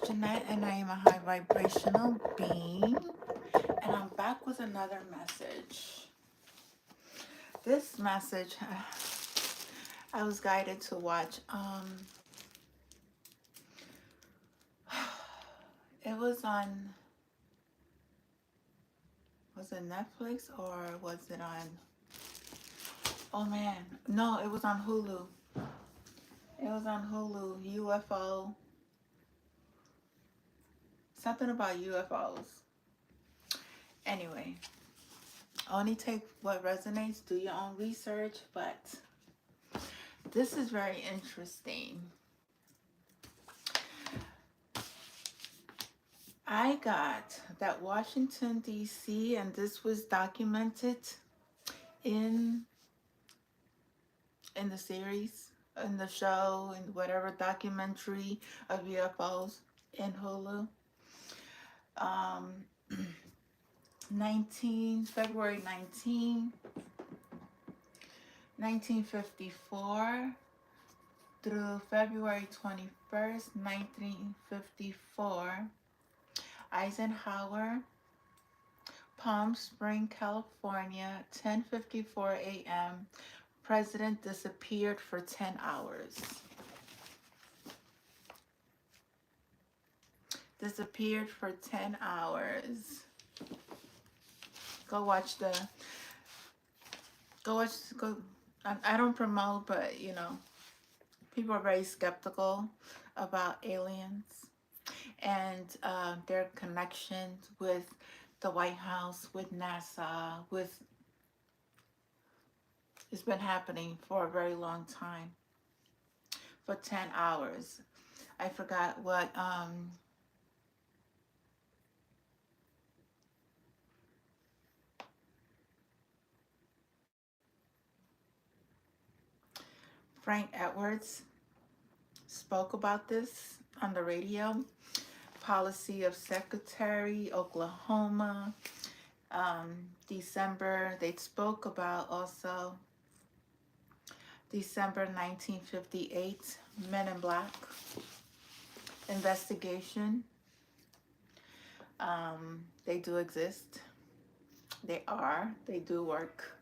Jeanette, and I am a high vibrational being, and I'm back with another message. This message, I was guided to watch. It was on, was it Netflix or was it on? Oh man, no, it was on Hulu. It was on Hulu. UFO, something about UFOs. Anyway, only take what resonates. Do your own research, but this is very interesting. I got that Washington, D.C., and this was documented in in the series, in the show, in whatever documentary of UFOs in Hulu. Um, 1954 through February 21st, 1954, Eisenhower, Palm Springs, California, 10:54 a.m. President disappeared for 10 hours. Disappeared for 10 hours. Go watch the, go, I don't promote, but people are very skeptical about aliens and their connections with the White House, with NASA, with, it's been happening for a very long time. For 10 hours. I forgot what Frank Edwards spoke about this on the radio. Policy of Secretary, Oklahoma, December. They spoke about also December 1958, Men in Black investigation. They do exist. They do work.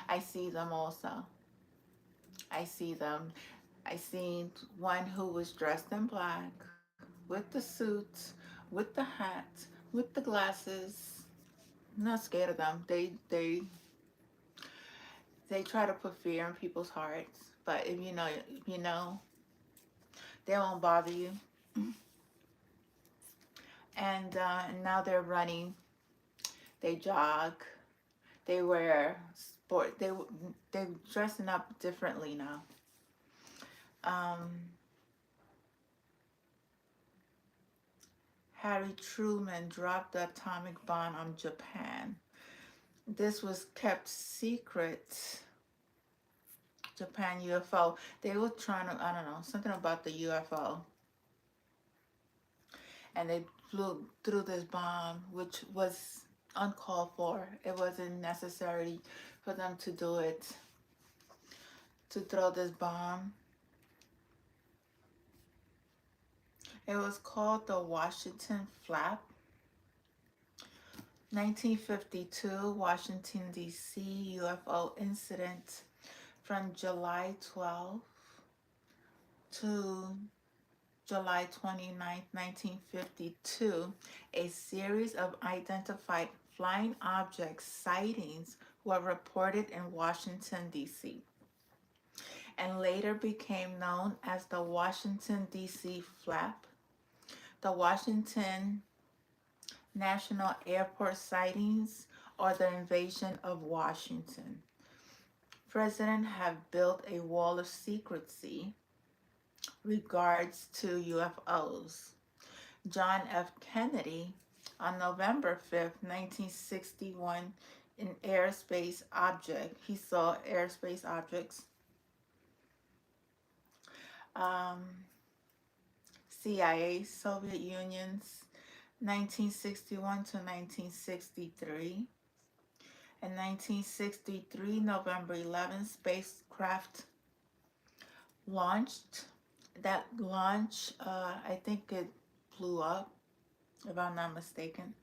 I see them also. I see them. I seen one who was dressed in black with the suit, with the hat, with the glasses. I'm not scared of them. They try to put fear in people's hearts, but if you know, they won't bother you. And now they're running. They jog. They wear sport. They're dressing up differently now. Um, Harry Truman dropped the atomic bomb on Japan. This was kept secret. Japan UFO. They were trying to, I don't know, something about the UFO. And they threw this bomb, which was uncalled for. It wasn't necessary for them to do it, to throw this bomb. It was called the Washington Flap. 1952, Washington, D.C. UFO incident from July 12th to July 29th, 1952. A series of identified flying object sightings were reported in Washington, D.C. and later became known as the Washington, D.C. Flap. The Washington National Airport sightings or the invasion of Washington. Presidents have built a wall of secrecy regards to UFOs. John F. Kennedy on November 5th, 1961, an airspace object. He saw airspace objects. CIA, Soviet Union's 1961 to 1963. In 1963, November 11th, spacecraft launched. That launch, I think it blew up, if I'm not mistaken.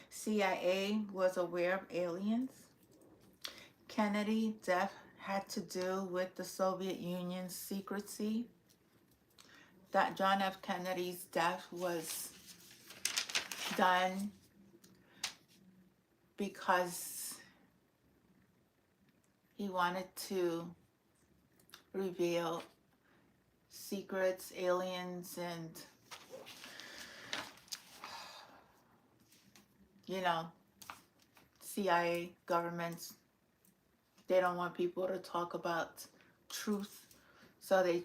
CIA was aware of aliens. Kennedy death had to do with the Soviet Union's secrecy. That John F. Kennedy's death was done because he wanted to reveal secrets, aliens, and, you know, CIA governments. They don't want people to talk about truth. So they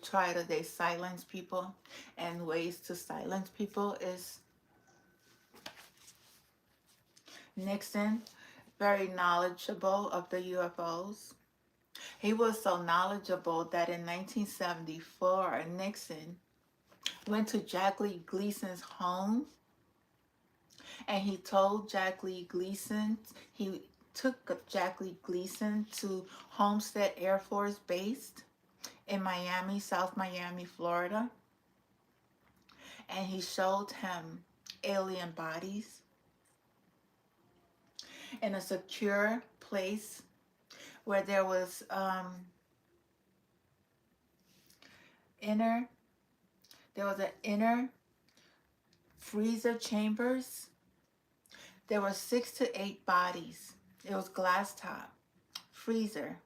silence people. And ways to silence people is Nixon, very knowledgeable of the UFOs. He was so knowledgeable that in 1974, Nixon went to Jack Lee Gleason's home, and he told Jack Lee Gleason, he took Jack Lee Gleason to Homestead Air Force Base in Miami, South Miami, Florida, and he showed him alien bodies in a secure place where inner there was an inner freezer chambers. There were 6 to 8 bodies. It was glass top freezer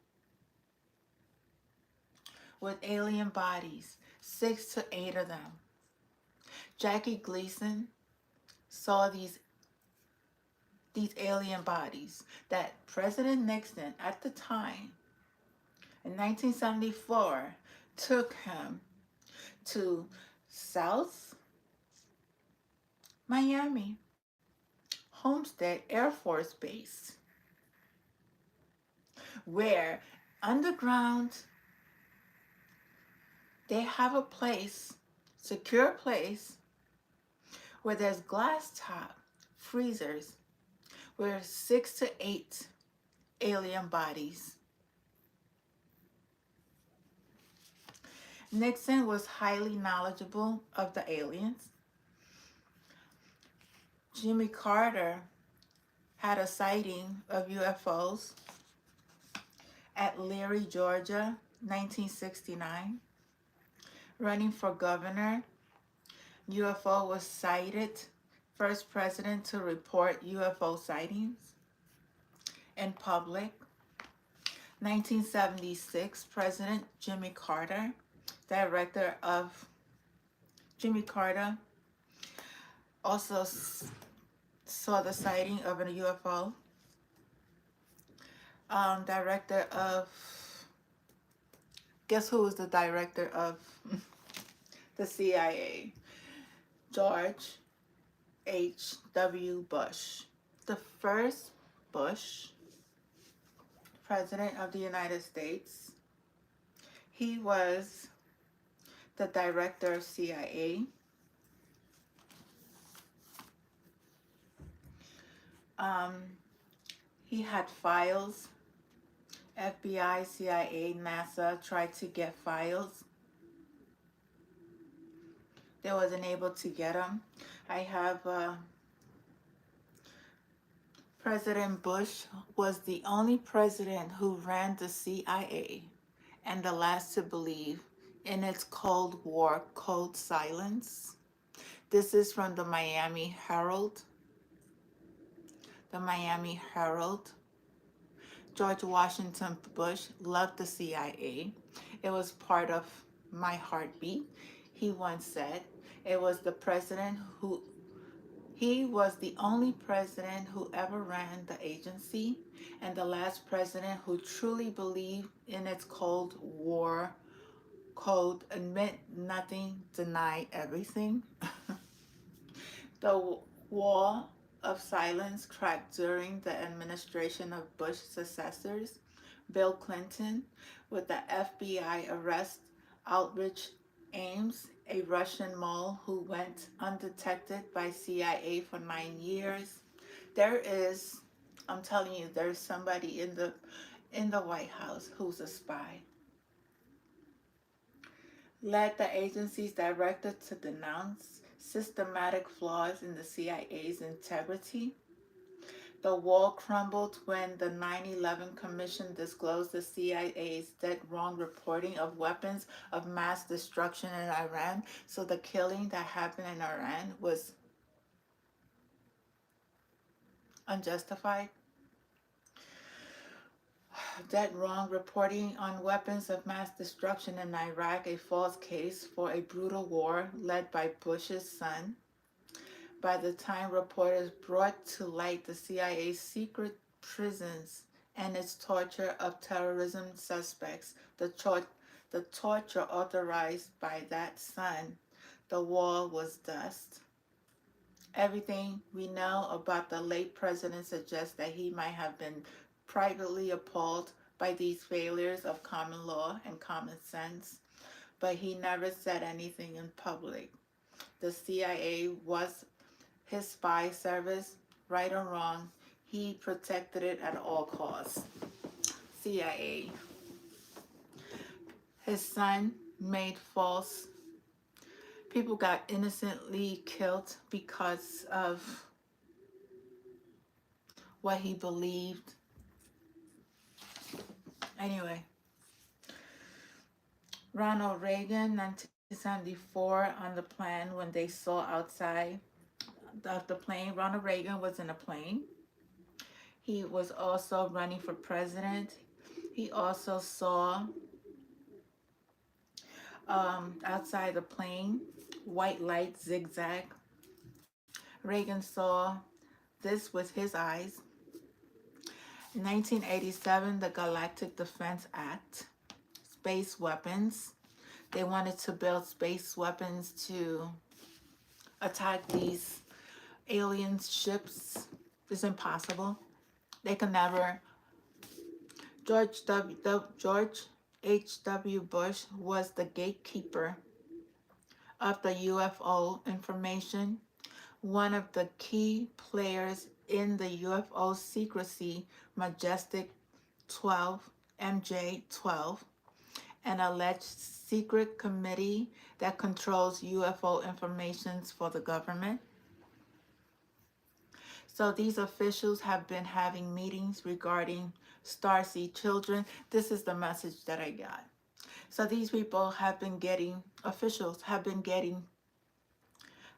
with alien bodies, 6 to 8 of them. Jackie Gleason saw these alien bodies that President Nixon at the time in 1974 took him to South Miami Homestead Air Force Base, where underground they have a place, secure place, where there's glass top freezers where 6 to 8 alien bodies. Nixon was highly knowledgeable of the aliens. Jimmy Carter had a sighting of UFOs at Leary, Georgia, 1969. Running for governor, UFO was sighted. First president to report UFO sightings in public. 1976, President Jimmy Carter, Jimmy Carter also saw the sighting of a UFO. Director of, guess who was the director of the CIA? George H.W. Bush. The first Bush, President of the United States. He was the director of CIA. He had files. FBI, CIA, NASA tried to get files. They wasn't able to get them. I have President Bush was the only president who ran the CIA and the last to believe in its Cold War code silence. This is from the Miami Herald. The Miami Herald. George Washington Bush loved the CIA. It was part of my heartbeat. He once said it was the president who he was the only president who ever ran the agency and the last president who truly believed in its Cold War code, admit nothing, deny everything. The wall of silence cracked during the administration of Bush successors, Bill Clinton, with the FBI arrest Aldrich Ames, a Russian mole who went undetected by CIA for 9 years. I'm telling you, there's somebody in the White House who's a spy. led the agency's director to denounce systematic flaws in the CIA's integrity. The wall crumbled when the 9/11 Commission disclosed the CIA's dead wrong reporting of weapons of mass destruction in Iran. So the killing that happened in Iran was unjustified. Dead wrong reporting on weapons of mass destruction in Iraq, a false case for a brutal war led by Bush's son. By the time reporters brought to light the CIA's secret prisons and its torture of terrorism suspects, the torture authorized by that son, the wall was dust. Everything we know about the late president suggests that he might have been privately appalled by these failures of common law and common sense, but he never said anything in public. The CIA was his spy service, right or wrong, he protected it at all costs. CIA. His son made false. People got innocently killed because of what he believed. Anyway, Ronald Reagan, 1974, on the plane when they saw outside of the plane. Ronald Reagan was in a plane. He was also running for president. He also saw outside the plane white light zigzag. Reagan saw this with his eyes. In 1987, the Galactic Defense Act, space weapons. They wanted to build space weapons to attack these alien ships. It's impossible. They can never. George H.W. Bush was the gatekeeper of the UFO information, one of the key players in the UFO secrecy Majestic 12, MJ-12, an alleged secret committee that controls UFO informations for the government. So these officials have been having meetings regarding starseed children. This is the message that I got. So these people have been getting, officials have been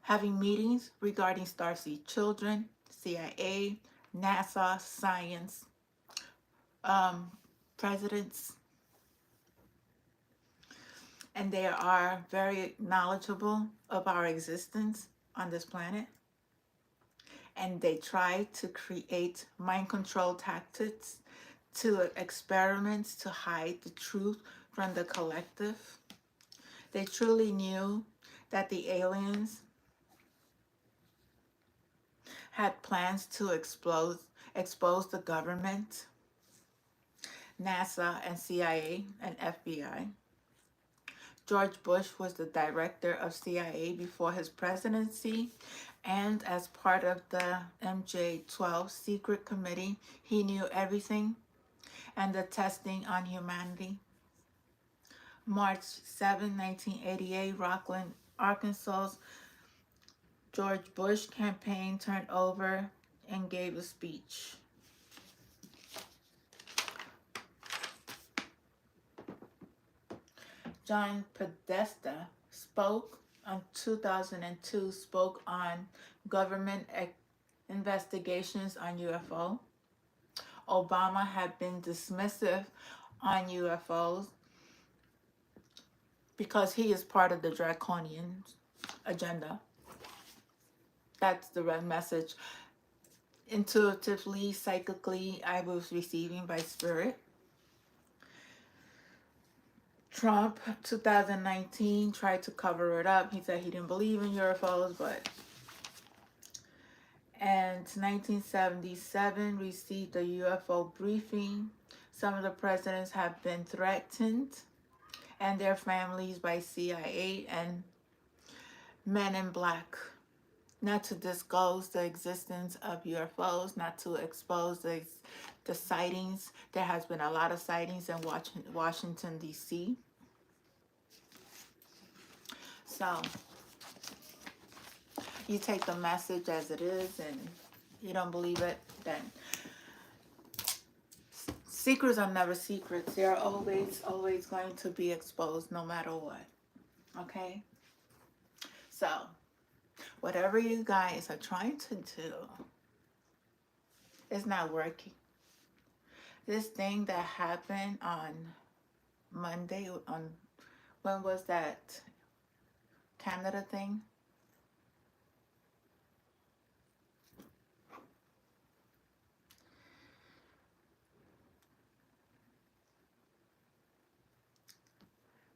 having meetings regarding starseed children, CIA, NASA, science, presidents, and they are very knowledgeable of our existence on this planet. And they try to create mind control tactics to experiments to hide the truth from the collective. They truly knew that the aliens had plans to expose the government, NASA and CIA and FBI. George Bush was the director of CIA before his presidency, and as part of the MJ-12 secret committee, he knew everything and the testing on humanity. March 7, 1988, Rockland, Arkansas, George Bush campaign turned over and gave a speech. John Podesta spoke on 2002, spoke on government investigations on UFO. Obama had been dismissive on UFOs because he is part of the draconian agenda. That's the red message. Intuitively, psychically, I was receiving by spirit. Trump, 2019, tried to cover it up. He said he didn't believe in UFOs, but... And 1977, received a UFO briefing. Some of the presidents have been threatened and their families by CIA and Men in Black, not to disclose the existence of UFOs, not to expose the sightings. There has been a lot of sightings in Washington, D.C. So you take the message as it is, and you don't believe it, then secrets are never secrets. They are always going to be exposed no matter what. Okay? So, whatever you guys are trying to do is not working. This thing that happened on Monday, on when was that Canada thing?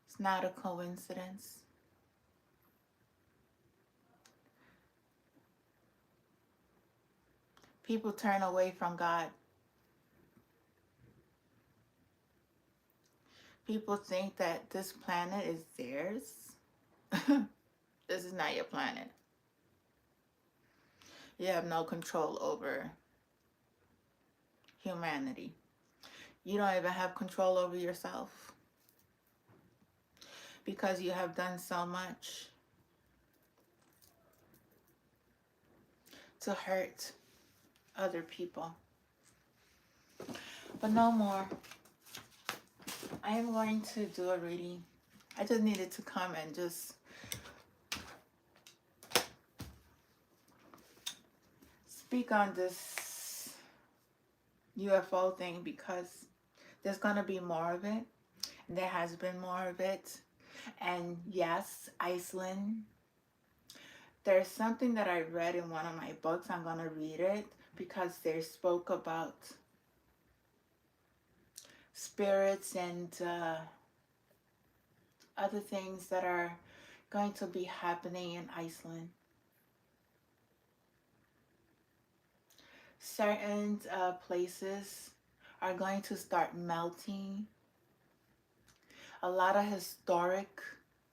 It's not a coincidence. People turn away from God. People think that this planet is theirs. This is not your planet. You have no control over humanity. You don't even have control over yourself because you have done so much to hurt other people. But no more. I am going to do a reading. I just needed to come and just speak on this UFO thing because there's going to be more of it. There has been more of it. And yes, Iceland. There's something that I read in one of my books. I'm going to read it because they spoke about spirits and other things that are going to be happening in Iceland. Certain places are going to start melting. A lot of historic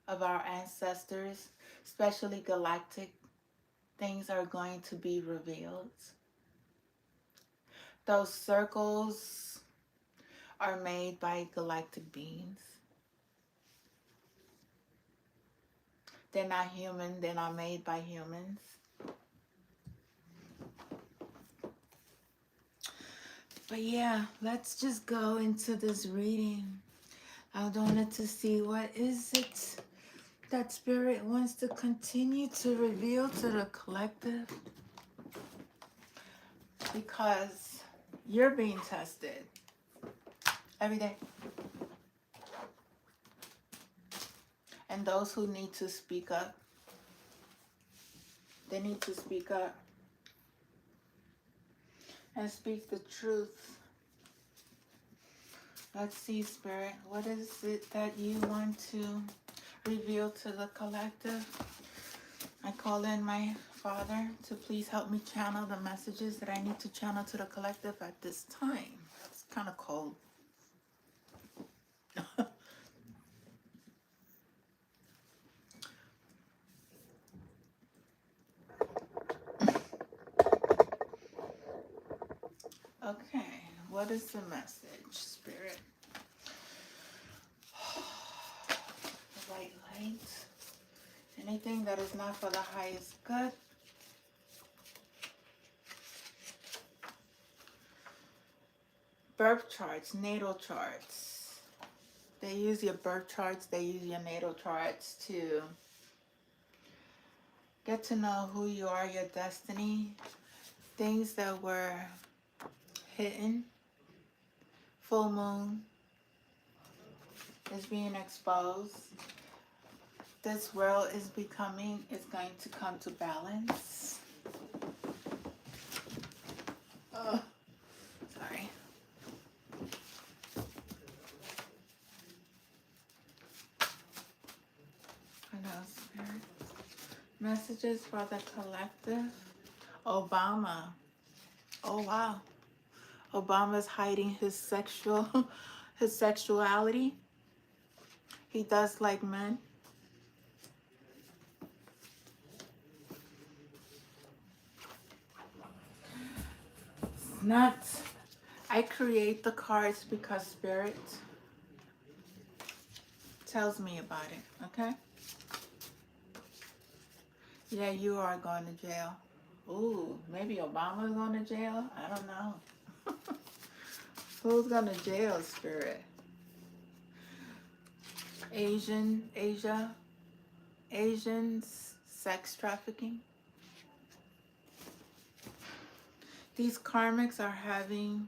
of our ancestors, especially galactic things, are going to be revealed. Those circles are made by galactic beings. They're not human. They're not made by humans. But yeah, let's just go into this reading. I wanted to see what is it that Spirit wants to continue to reveal to the collective. Because you're being tested every day. And those who need to speak up, they need to speak up and speak the truth. Let's see, Spirit, what is it that you want to reveal to the collective? I call in my Father to please help me channel the messages that I need to channel to the collective at this time. It's kind of cold. Okay, what is the message, Spirit? White light. Anything that is not for the highest good. Birth charts, natal charts. They use your birth charts, they use your natal charts to get to know who you are, your destiny, things that were hidden. Full moon is being exposed. This world is going to come to balance. Oh, sorry. What else, Spirit? Messages for the collective. Obama. Oh, wow. Obama's hiding his sexuality. He does like men. Not. I create the cards because Spirit tells me about it, okay? Yeah, you are going to jail. Ooh, maybe Obama's going to jail? I don't know. Who's going to jail, Spirit? Asia, Asians, sex trafficking. These karmics are having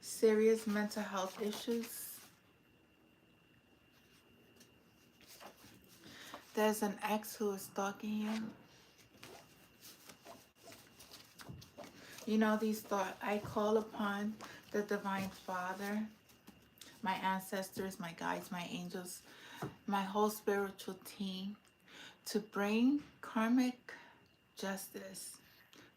serious mental health issues. There's an ex who is stalking you. You know, these thoughts, I call upon the Divine Father, my ancestors, my guides, my angels, my whole spiritual team to bring karmic justice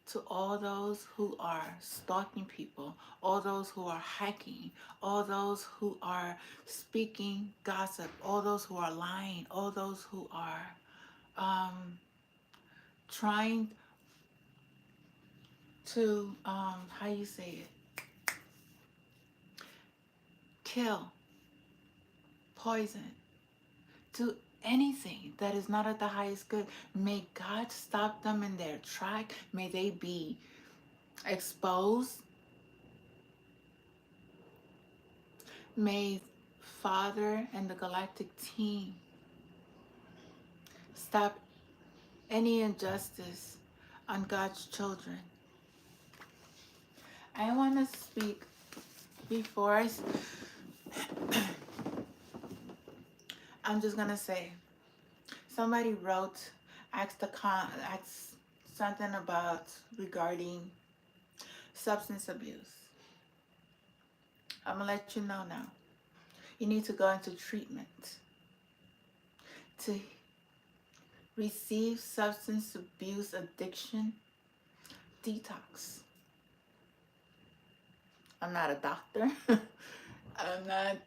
to all those who are stalking people, all those who are hacking, all those who are speaking gossip, all those who are lying, all those who are trying to, how you say it, kill, poison, do anything that is not at the highest good. May God stop them in their track. May they be exposed. May Father and the galactic team stop any injustice on God's children. I want to speak before I'm just going to say, somebody wrote, asked something about regarding substance abuse. I'm going to let you know now. You need to go into treatment to receive substance abuse addiction detox. I'm not a doctor. I'm not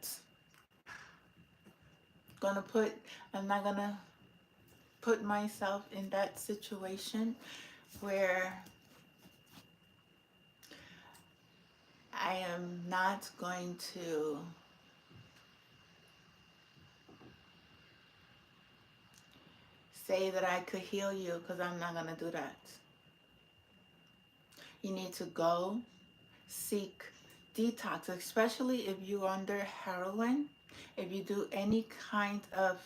gonna put myself in that situation where I am not going to say that I could heal you, because I'm not gonna do that. You need to go seek detox, especially if you're under heroin, if you do any kind of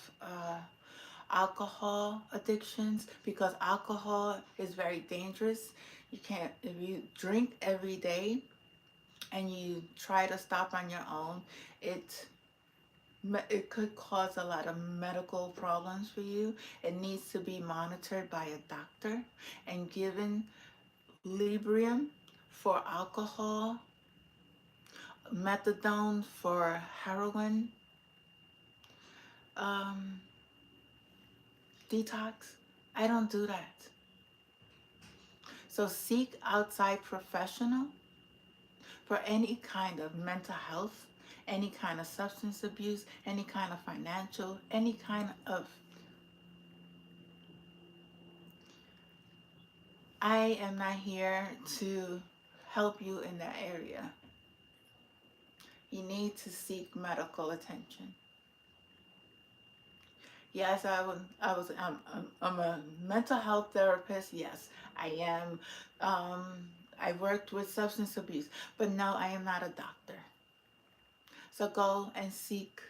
alcohol addictions, because alcohol is very dangerous. You can't, if you drink every day and you try to stop on your own, it could cause a lot of medical problems for you. It needs to be monitored by a doctor and given Librium for alcohol, methadone for heroin, detox. I don't do that. So seek outside professional for any kind of mental health, any kind of substance abuse, any kind of financial, any kind of... I am not here to help you in that area. You need to seek medical attention. Yes, I'm a mental health therapist. Yes, I am. I worked with substance abuse, but no, I am not a doctor. So go and seek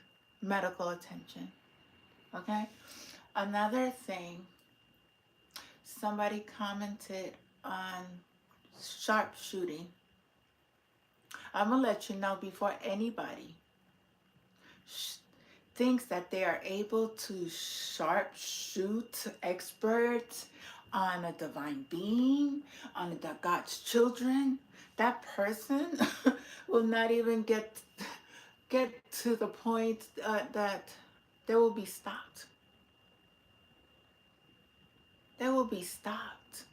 medical attention. Okay? Another thing, somebody commented on sharpshooting. I'm going to let you know before anybody thinks that they are able to sharpshoot expert on a divine being, on God's children, that person will not even get to the point that they will be stopped. They will be stopped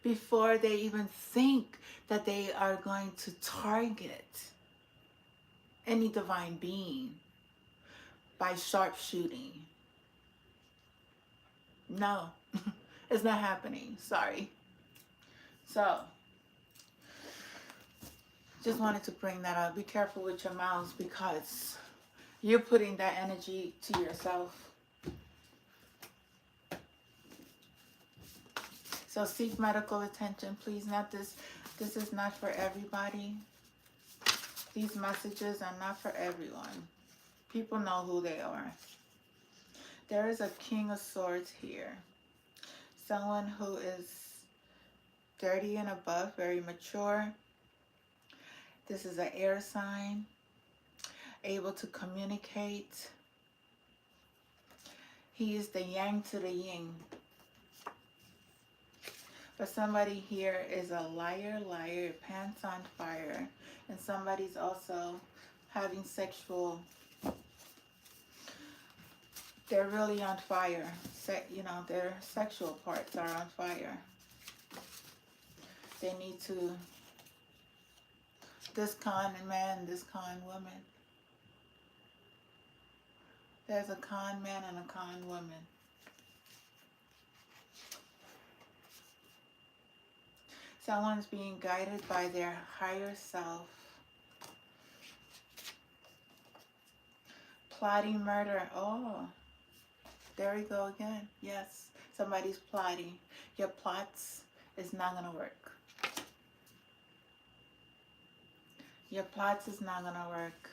before they even think that they are going to target any divine being by sharpshooting. No, it's not happening. Sorry. So, just wanted to bring that up. Be careful with your mouths, because you're putting that energy to yourself. So seek medical attention, please. Not this. This is not for everybody. These messages are not for everyone. People know who they are. There is a King of Swords here. Someone who is 30 and above, very mature. This is an air sign, able to communicate. He is the yang to the yin. But somebody here is a liar, pants on fire. And somebody's also having sexual, they're really on fire. You know, their sexual parts are on fire. They need to, this con man, this con woman. There's a con man and a con woman. Someone's being guided by their higher self. Plotting murder. Oh, there we go again. Yes, somebody's plotting. Your plots is not going to work. Your plots is not going to work.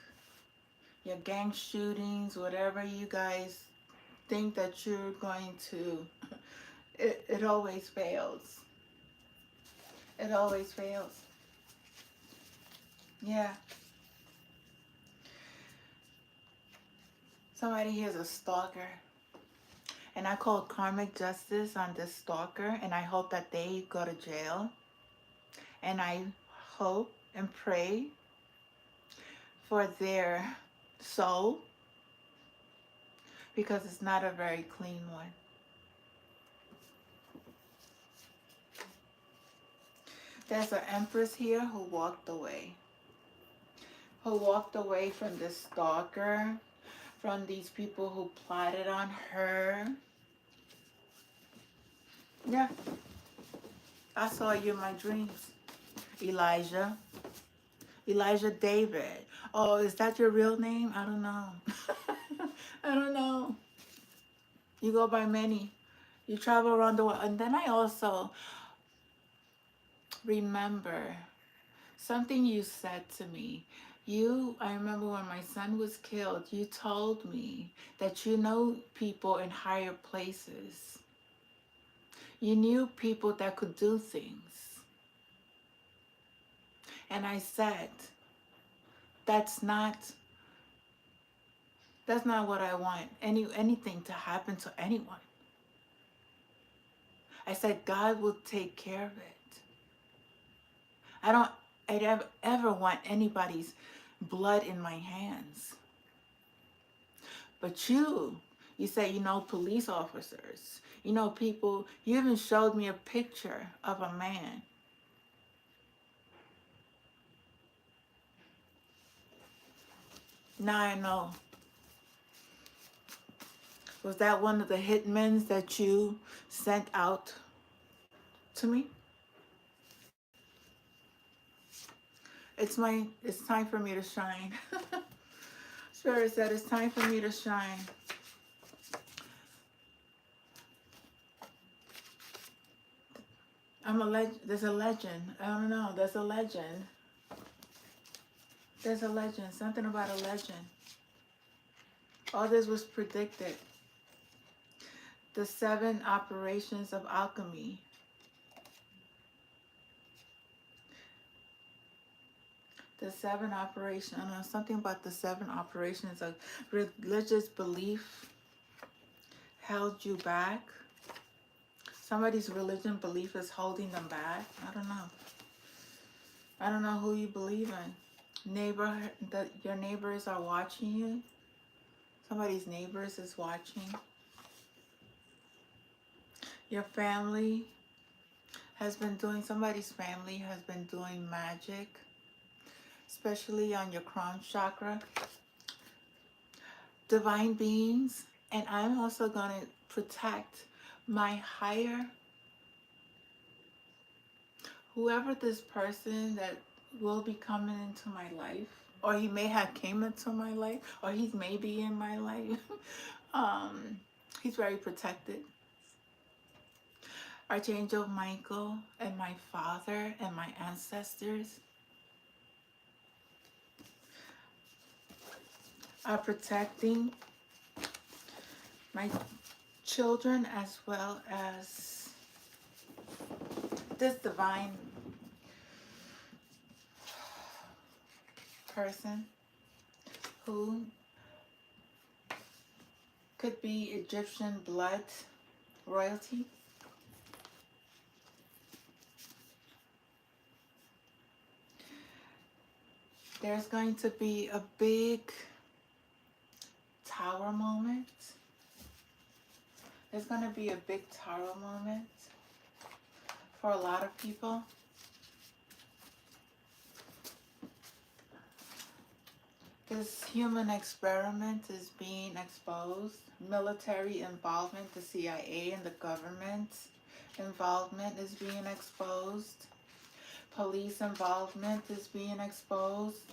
Your gang shootings, whatever you guys think that you're going to, it always fails. It always fails. Yeah. Somebody here is a stalker. And I call karmic justice on this stalker. And I hope that they go to jail. And I hope and pray for their soul. Because it's not a very clean one. There's an empress here who walked away. Who walked away from this stalker. From these people who plotted on her. Yeah. I saw you in my dreams. Elijah. Elijah David. Oh, is that your real name? I don't know. I don't know. You go by many. You travel around the world. And then I also remember something you said to me. I remember when my son was killed, you told me that you know people in higher places. You knew people that could do things. And I said, that's not what I want, anything to happen to anyone. I said, God will take care of it. I'd ever want anybody's blood in my hands. But you say, you know, police officers, you know, people, you even showed me a picture of a man. Now I know. Was that one of the hitmen that you sent out to me? It's time for me to shine. Spirit said it's time for me to shine. There's a legend. I don't know. There's a legend. There's a legend. Something about a legend. All this was predicted. The 7 operations of alchemy. The 7 operations. I don't know. Something about the 7 operations of religious belief held you back. Somebody's religion belief is holding them back. I don't know. I don't know who you believe in. Your neighbors are watching you. Somebody's neighbors is watching. Your family has been doing, somebody's family has been doing magic, especially on your crown chakra. Divine beings, and I'm also going to protect my higher, whoever this person that will be coming into my life, or he may have came into my life, or he's maybe in my life. He's very protected. Archangel Michael and my father and my ancestors are protecting my children as well as this divine person who could be Egyptian blood royalty. There's going to be a big tower moment. There's going to be a big tower moment for a lot of people. This human experiment is being exposed. Military involvement, the CIA and the government involvement is being exposed. Police involvement is being exposed.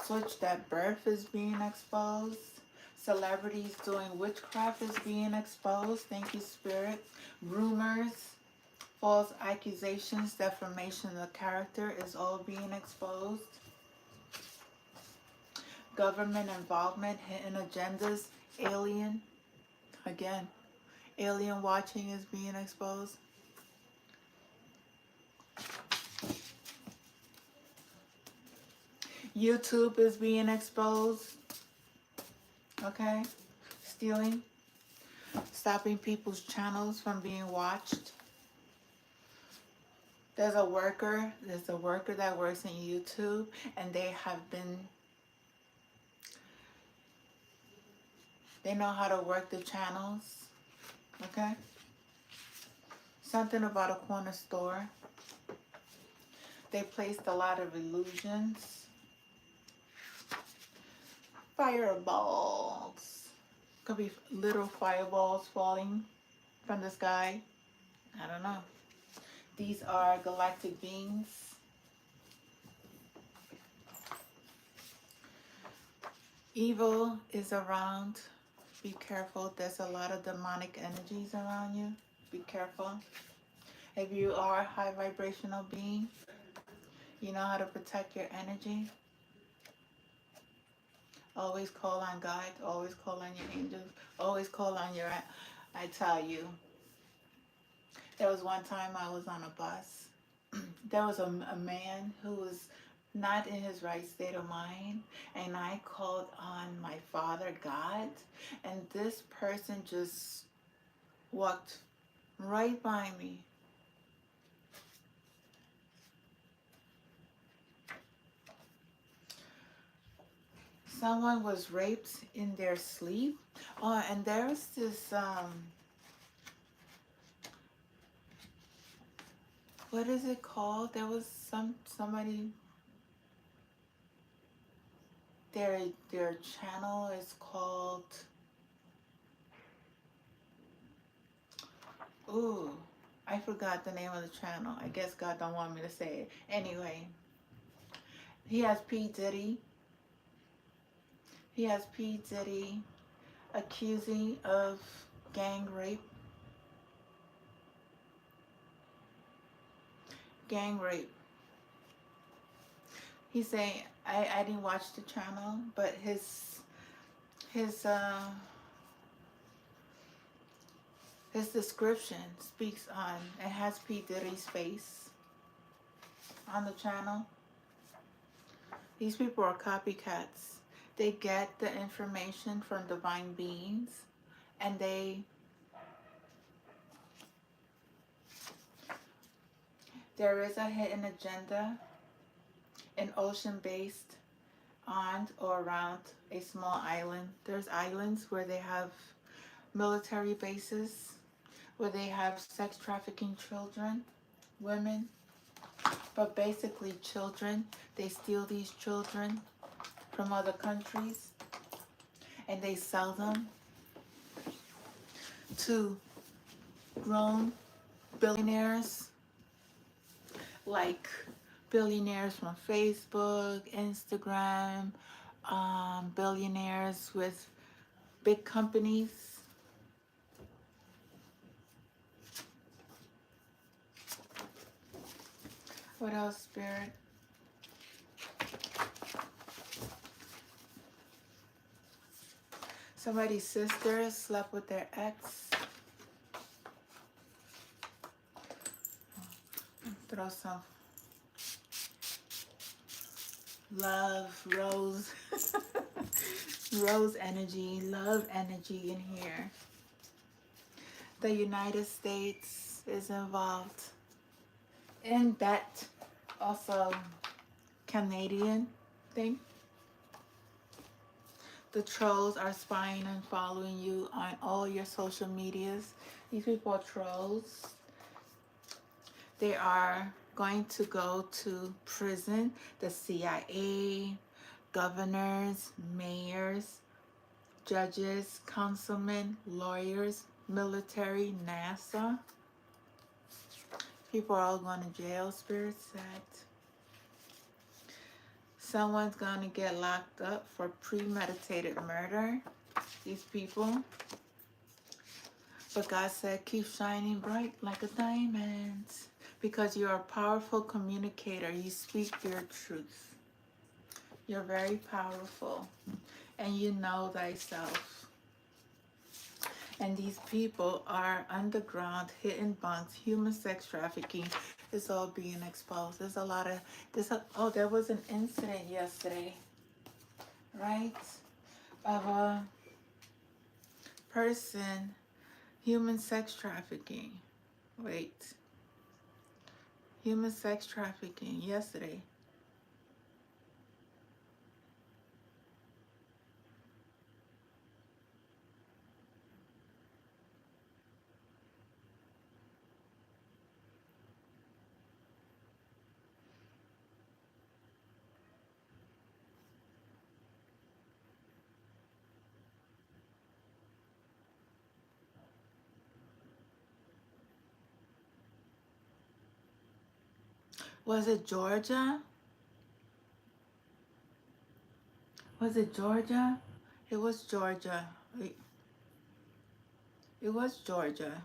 Switched at birth is being exposed. Celebrities doing witchcraft is being exposed. Thank you, Spirit. Rumors, false accusations, defamation of character is all being exposed. Government involvement, hidden agendas, alien, again, alien watching is being exposed. YouTube is being exposed. Okay? Stealing, stopping people's channels from being watched. There's a worker that works in YouTube, and they know how to work the channels. Okay? Something about a corner store. They placed a lot of illusions. Fireballs. Could be little fireballs falling from the sky. I don't know. These are galactic beings. Evil is around. Be careful. There's a lot of demonic energies around you. Be careful. If you are a high vibrational being, you know how to protect your energy. Always call on God. Always call on your angels. Always call on your... I tell you, there was one time I was on a bus. There was a man who was not in his right state of mind, and I called on my Father God, and this person just walked right by me. Someone was raped in their sleep. Oh, and there's this what is it called? There was somebody, their channel is called, ooh, I forgot the name of the channel. I guess God don't want me to say it. Anyway, he has P. Diddy. He has P. Diddy accusing of gang rape. Gang rape. He's saying, I didn't watch the channel, but his description speaks on, it has P. Diddy's face on the channel. These people are copycats. They get the information from divine beings, and there is a hidden agenda, an ocean based on or around a small island. There's islands where they have military bases, where they have sex trafficking children, women, but basically children. They steal these children from other countries and they sell them to grown billionaires, like billionaires from Facebook, Instagram, billionaires with big companies. What else, Spirit? Somebody's sister slept with their ex. Throw some love, rose, rose energy, love energy in here. The United States is involved in that also Canadian thing. The trolls are spying and following you on all your social medias. These people are trolls. They are going to go to prison. The CIA, governors, mayors, judges, councilmen, lawyers, military, NASA. People are all going to jail, Spirit said. Someone's going to get locked up for premeditated murder. These people. But God said, keep shining bright like a diamond. Because you're a powerful communicator. You speak your truth. You're very powerful. And you know thyself. And these people are underground, hidden bunks, human sex trafficking is all being exposed. There's a lot of oh, there was an incident yesterday, right? Of a person, human sex trafficking. Wait. Human sex trafficking yesterday. Was it Georgia? Was it Georgia? It was Georgia. It was Georgia.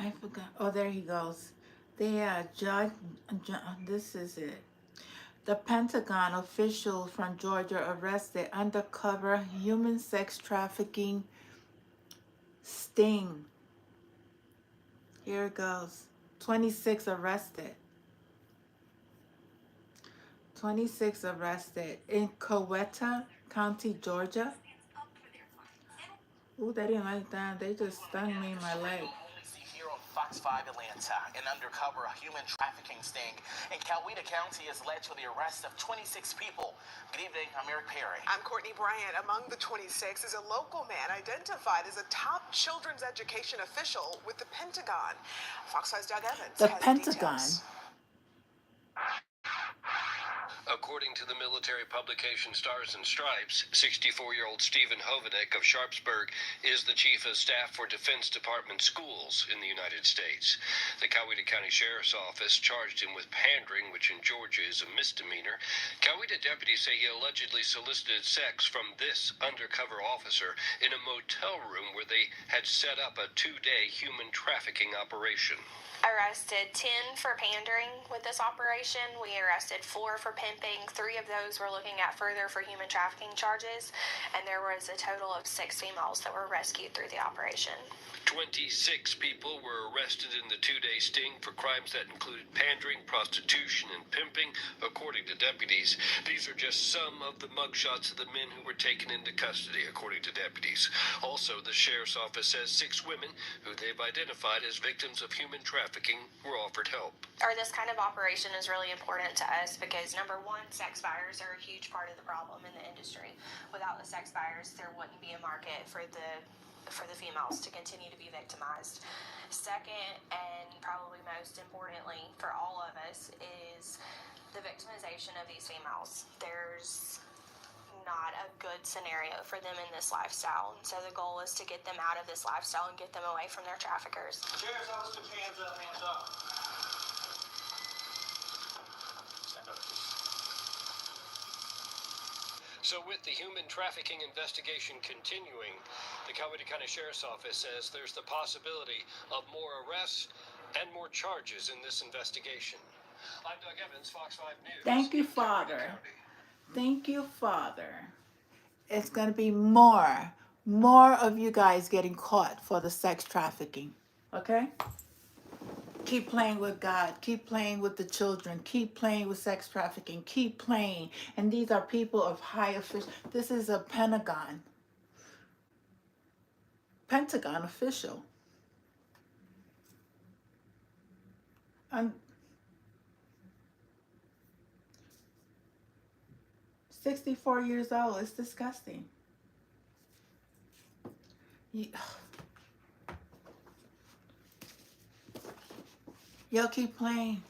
I forgot. Oh, there he goes. This is it. The Pentagon official from Georgia arrested undercover human sex trafficking sting. Here it goes. 26 arrested. 26 arrested in Coweta County, Georgia. Ooh, they didn't like that. They just stung me in my leg. Here on Fox 5 Atlanta, an undercover human trafficking sting in Coweta County has led to the arrest of 26 people. Good evening, I'm Eric Perry. I'm Courtney Bryant. Among the 26 is a local man identified as a top children's education official with the Pentagon. Fox 5's Doug Evans The has Pentagon. details. According to the military publication Stars and Stripes, 64-year-old Stephen Hovanek of Sharpsburg is the chief of staff for Defense Department schools in the United States. The Coweta County Sheriff's Office charged him with pandering, which in Georgia is a misdemeanor. Coweta deputies say he allegedly solicited sex from this undercover officer in a motel room where they had set up a 2-day human trafficking operation. Arrested 10 for pandering with this operation. We arrested 4 for pimping. 3 of those were looking at further for human trafficking charges, and there was a total of 6 females that were rescued through the operation. 26 people were arrested in the 2-day sting for crimes that included pandering, prostitution, and pimping, according to deputies. These are just some of the mugshots of the men who were taken into custody, according to deputies. Also, the sheriff's office says 6 women, who they've identified as victims of human trafficking, were offered help. This kind of operation is really important to us because, number one, sex buyers are a huge part of the problem in the industry. Without the sex buyers, there wouldn't be a market for the females to continue to be victimized. Second, and probably most importantly for all of us, is the victimization of these females. There's not a good scenario for them in this lifestyle, and so the goal is to get them out of this lifestyle and get them away from their traffickers. Sheriff's office, put your hands up, hands up. Stand up. So with the human trafficking investigation continuing, the Coweta County Sheriff's Office says there's the possibility of more arrests and more charges in this investigation. I'm Doug Evans, Fox 5 News. Thank you, in Coweta Father. County. Thank you, Father. It's going to be more of you guys getting caught for the sex trafficking. Okay? Keep playing with God. Keep playing with the children. Keep playing with sex trafficking. Keep playing. And these are people of high official. This is a Pentagon official. I'm 64 years old. It's disgusting. Y'all keep playing.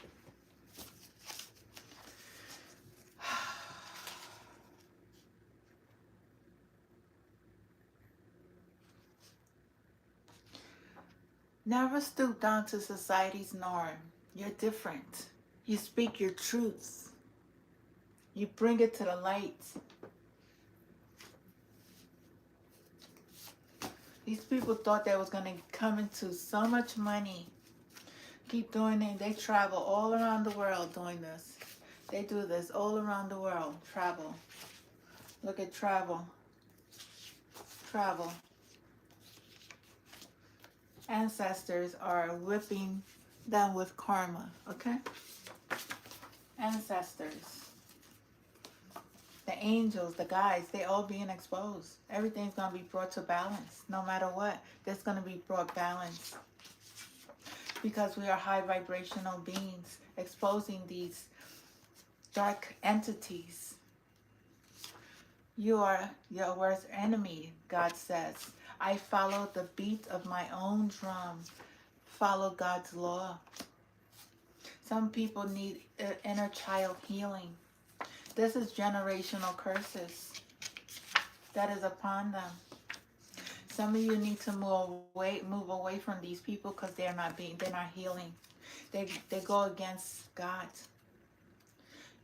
Never stoop down to society's norm. You're different. You speak your truths. You bring it to the light. These people thought they was going to come into so much money. Keep doing it. They travel all around the world doing this. They do this all around the world. Travel. Look at travel. Travel. Ancestors are whipping them with karma. Okay? Ancestors. The angels, the guys, they all being exposed. Everything's going to be brought to balance. No matter what, there's going to be brought balance. Because we are high vibrational beings exposing these dark entities. You are your worst enemy, God says. I follow the beat of my own drum. Follow God's law. Some people need inner child healing. This is generational curses that is upon them. Some of you need to move away from these people because they're not healing. They go against God.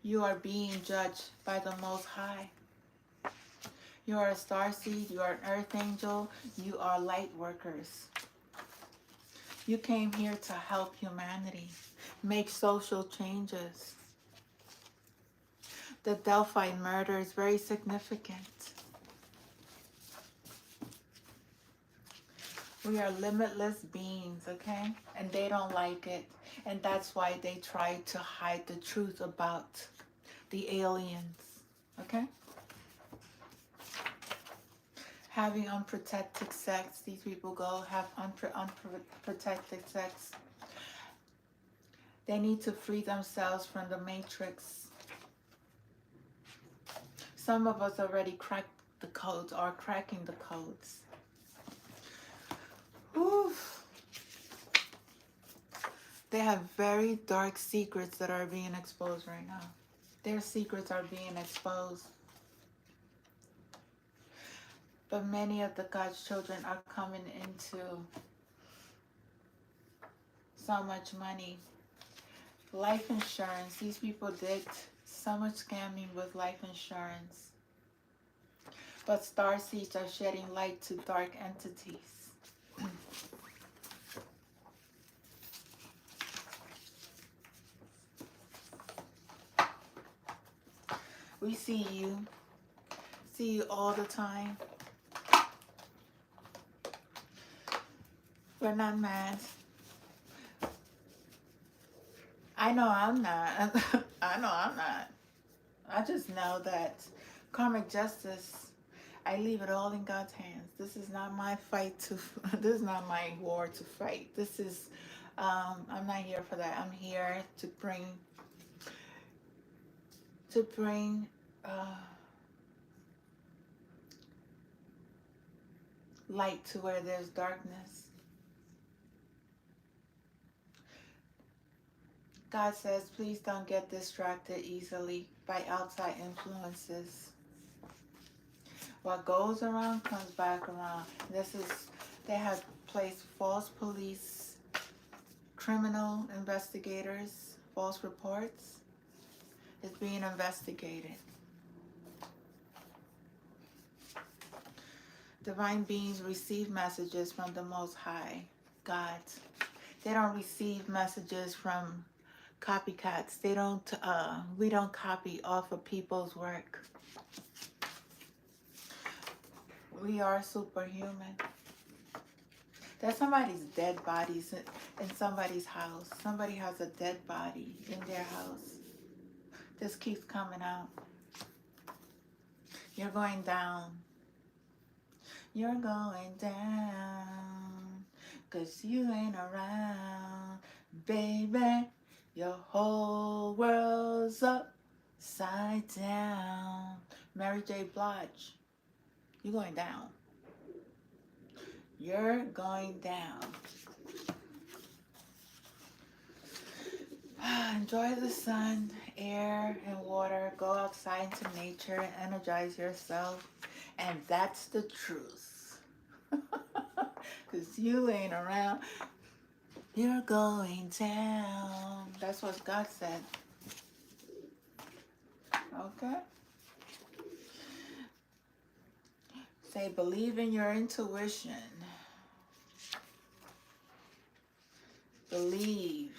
You are being judged by the Most High. You are a starseed. You are an earth angel. You are light workers. You came here to help humanity, make social changes. The Delphi murder is very significant. We are limitless beings, okay? And they don't like it. And that's why they try to hide the truth about the aliens, okay? Having unprotected sex. These people go have unprotected sex. They need to free themselves from the matrix. Some of us already cracked the codes or are cracking the codes. Oof. They have very dark secrets that are being exposed right now. Their secrets are being exposed. But many of the God's children are coming into so much money. Life insurance. These people did so much scamming with life insurance. But starseeds are shedding light to dark entities. We see you all the time. We're not mad. I know I'm not. I know I'm not. I just know that karmic justice, I leave it all in God's hands. This is not my fight this is not my war to fight. This is, I'm not here for that. I'm here to to bring light to where there's darkness. God says, please don't get distracted easily by outside influences. What goes around comes back around. They have placed false police, criminal investigators, false reports. It's being investigated. Divine beings receive messages from the Most High, God. They don't receive messages from copycats. We don't copy off of people's work. We are superhuman. There's somebody's dead bodies in somebody's house. Somebody has a dead body in their house. This keeps coming out. You're going down. You're going down. 'Cause you ain't around, baby. Your whole world's upside down. Mary J. Blige, you're going down. You're going down. Enjoy the sun, air, and water. Go outside into nature and energize yourself. And that's the truth. 'Cause you ain't around. You're going down. That's what God said. Okay? Say, believe in your intuition. Believe.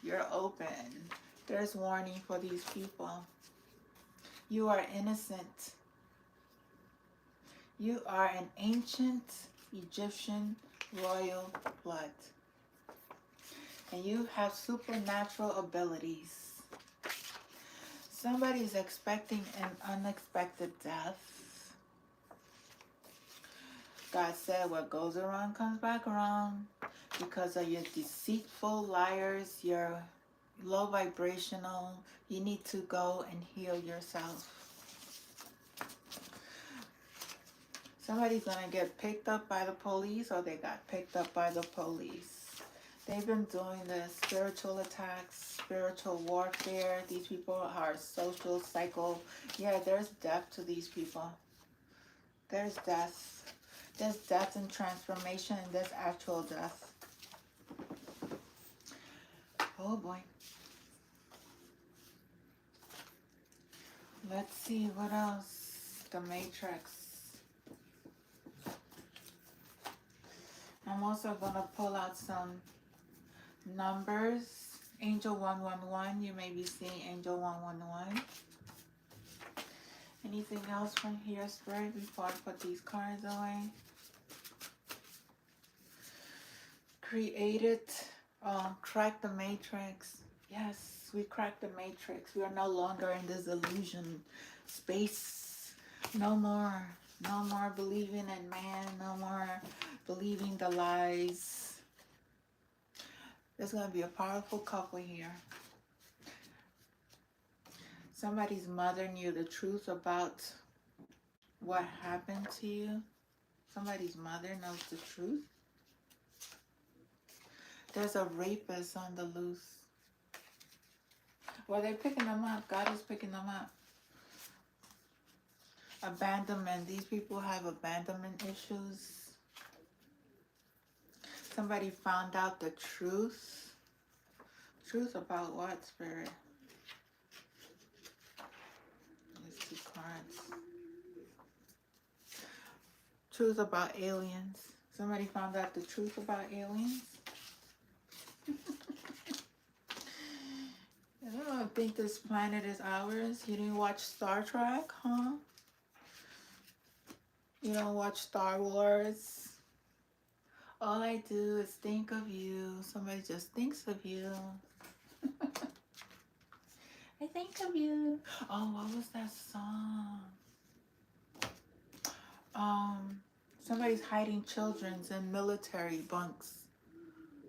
You're open. There's warning for these people. You are innocent. You are an ancient Egyptian royal blood. And you have supernatural abilities. Somebody's expecting an unexpected death. God said what goes around comes back around because of your deceitful liars, you're low vibrational. You need to go and heal yourself. Somebody's going to get picked up by the police, or they got picked up by the police. They've been doing this spiritual attacks, spiritual warfare. These people are social, psycho. Yeah, there's death to these people. There's death. There's death and transformation, and there's actual death. Oh boy. Let's see what else. The Matrix. I'm also going to pull out some numbers. Angel 111. You may be seeing Angel 111. Anything else from here, Spirit, before I put these cards away? Created. Crack the Matrix. Yes, we cracked the Matrix. We are no longer in this illusion space. No more. No more believing in man. No more believing the lies. There's going to be a powerful couple here. Somebody's mother knew the truth about what happened to you. Somebody's mother knows the truth. There's a rapist on the loose. Well, they're picking them up. God is picking them up. Abandonment. These people have abandonment issues. Somebody found out the truth. Truth about what, Spirit? These two cards. Truth about aliens. Somebody found out the truth about aliens. I don't think this planet is ours. You didn't watch Star Trek, huh? You don't watch Star Wars. All I do is think of you. Somebody just thinks of you. I think of you. Oh, what was that song? Somebody's hiding children's in military bunks.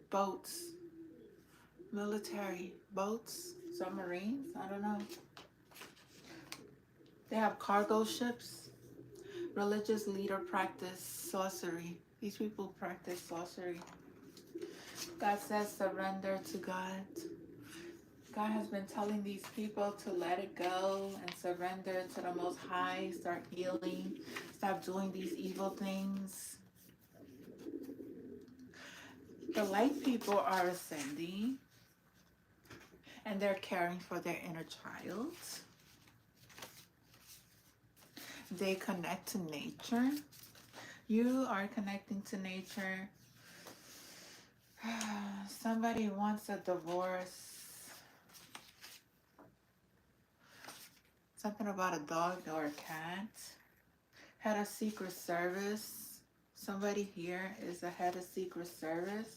Boats. Military boats. Submarines. I don't know. They have cargo ships. Religious leader practice sorcery. These people practice sorcery. God says surrender to God. God has been telling these people to let it go and surrender to the Most High, start healing, stop doing these evil things. The light people are ascending and they're caring for their inner child. They connect to nature. You are connecting to nature. Somebody wants a divorce. Something about a dog or a cat. Head of Secret Service. Somebody here is a head of Secret Service.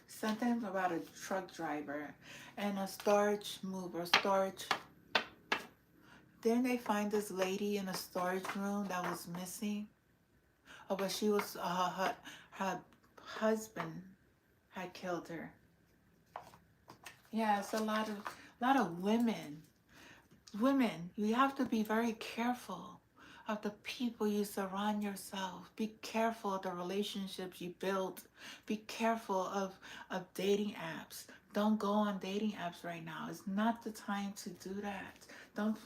Something about a truck driver and a storage mover. Storage. Didn't they find this lady in a storage room that was missing? Oh, but she was, her husband had killed her. Yeah, it's a lot of women. Women, you have to be very careful of the people you surround yourself. Be careful of the relationships you build. Be careful of dating apps. Don't go on dating apps right now. It's not the time to do that. Don't.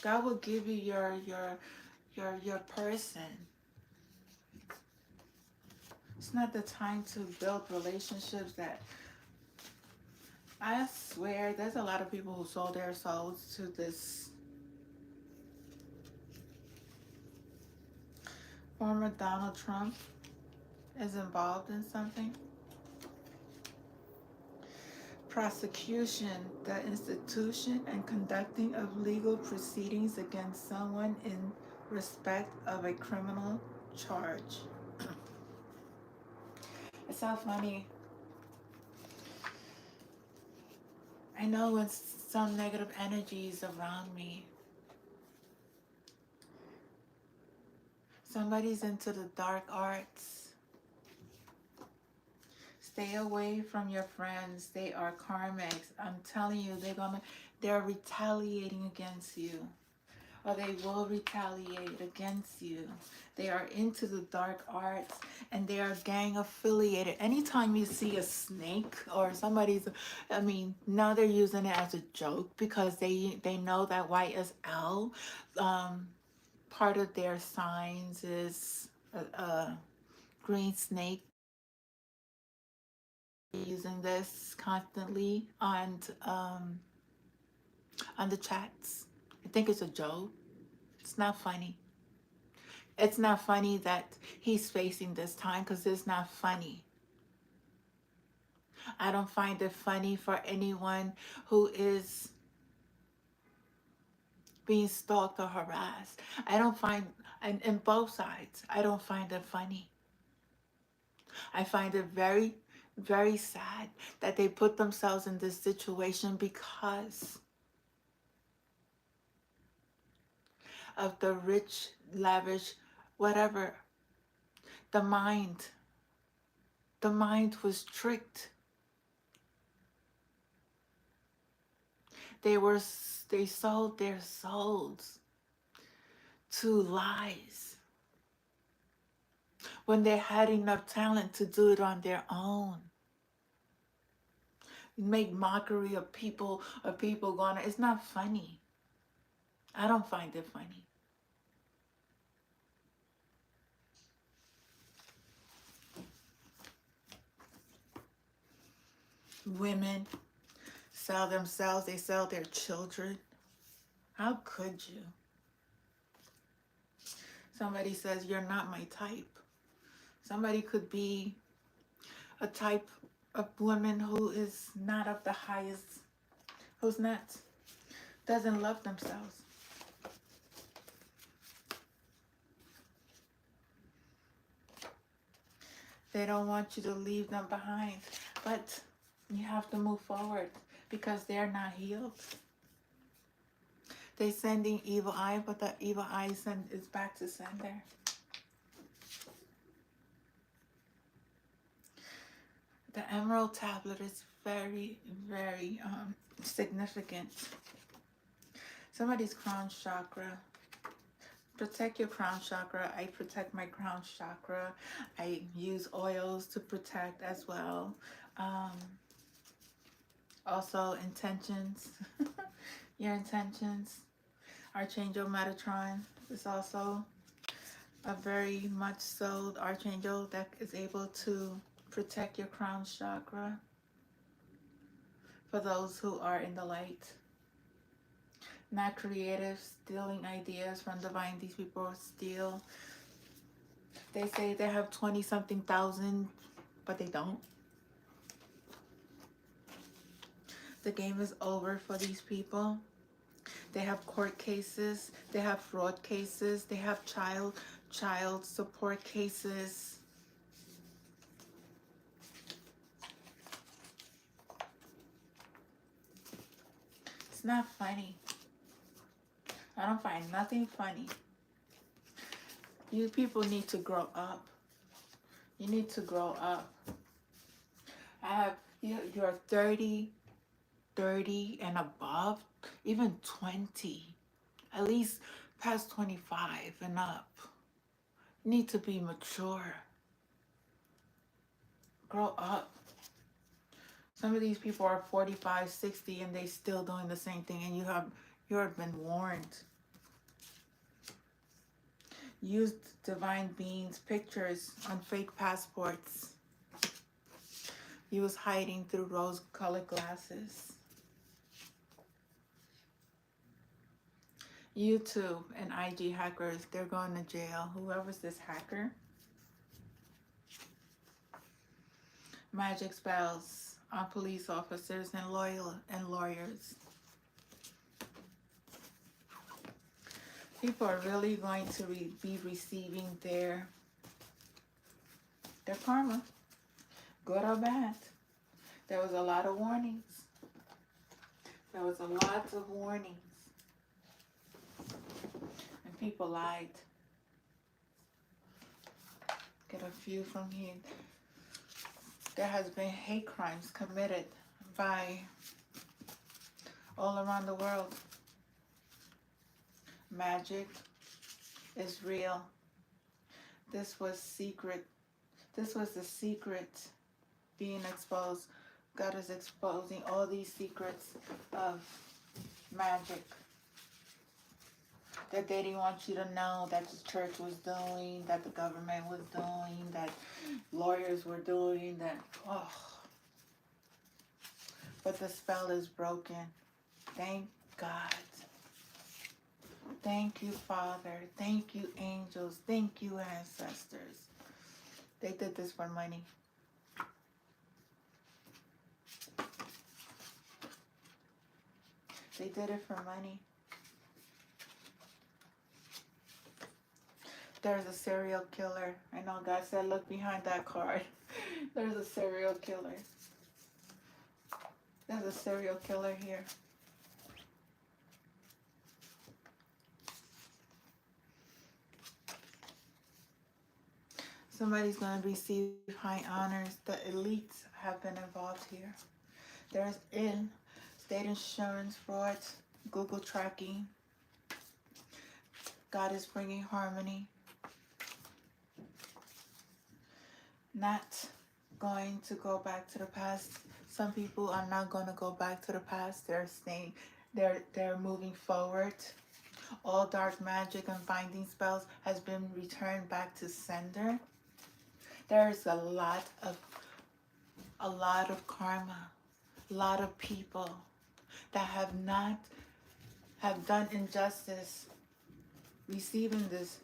God will give you your person. It's not the time to build relationships that, I swear, there's a lot of people who sold their souls to this. Former Donald Trump is involved in something. Prosecution, the institution and conducting of legal proceedings against someone in respect of a criminal charge. It's so funny. I know when some negative energy is around me. Somebody's into the dark arts. Stay away from your friends. They are karmics. I'm telling you, they're retaliating against you. Or they will retaliate against you. They are into the dark arts and they are gang affiliated. Anytime you see a snake or somebody's, now they're using it as a joke because they know that YSL, part of their signs is a green snake. Using this constantly on the chats. I think it's a joke. It's not funny. It's not funny that he's facing this time because it's not funny. I don't find it funny for anyone who is being stalked or harassed. I don't find, and in both sides, I don't find it funny. I find it very, very sad that they put themselves in this situation because of the rich, lavish, whatever. The mind was tricked. They sold their souls to lies when they had enough talent to do it on their own. Make mockery of people going, it's not funny. I don't find it funny. Women sell themselves, they sell their children. How could you? Somebody says, you're not my type. Somebody could be a type of woman who is not of the highest, doesn't love themselves. They don't want you to leave them behind, but you have to move forward because they're not healed. They're sending evil eye, but the evil eye is back to sender. The emerald tablet is very, very significant. Somebody's crown chakra. Protect your crown chakra. I protect my crown chakra. I use oils to protect as well. Also, intentions. Your intentions. Archangel Metatron is also a very much so archangel that is able to protect your crown chakra for those who are in the light. Not creative, stealing ideas from divine. These people steal. They say they have 20 something thousand, but they don't. The game is over for these people. They have court cases, they have fraud cases, they have child support cases. It's not funny. I don't find nothing funny. You people need to grow up. You need to grow up. You're 30 and above, even 20, at least past 25 and up. You need to be mature. Grow up. Some of these people are 45, 60, and they still doing the same thing, and you have been warned. Use divine beings' pictures on fake passports. Use hiding through rose-colored glasses. YouTube and IG hackers, they're going to jail. Whoever's this hacker. Magic spells on police officers and lawyers. People are really going to be receiving their karma, good or bad. There was a lot of warnings. There was a lot of warnings. And people lied. Get a few from here. There has been hate crimes committed by all around the world. Magic is real. This was secret. This was the secret being exposed. God is exposing all these secrets of magic that they didn't want you to know, that the church was doing, that the government was doing, that lawyers were doing, that, oh. But the spell is broken. Thank God. Thank you, Father. Thank you, angels. Thank you, ancestors. They did this for money. They did it for money. There's a serial killer. I know God said, look behind that card. There's a serial killer. There's a serial killer here. Somebody's going to receive high honors. The elites have been involved here. There's state insurance fraud, Google tracking. God is bringing harmony. Not going to go back to the past. Some people are not going to go back to the past. They're staying. They're moving forward. All dark magic and binding spells has been returned back to sender. There's a lot of karma, a lot of people that have done injustice, receiving this.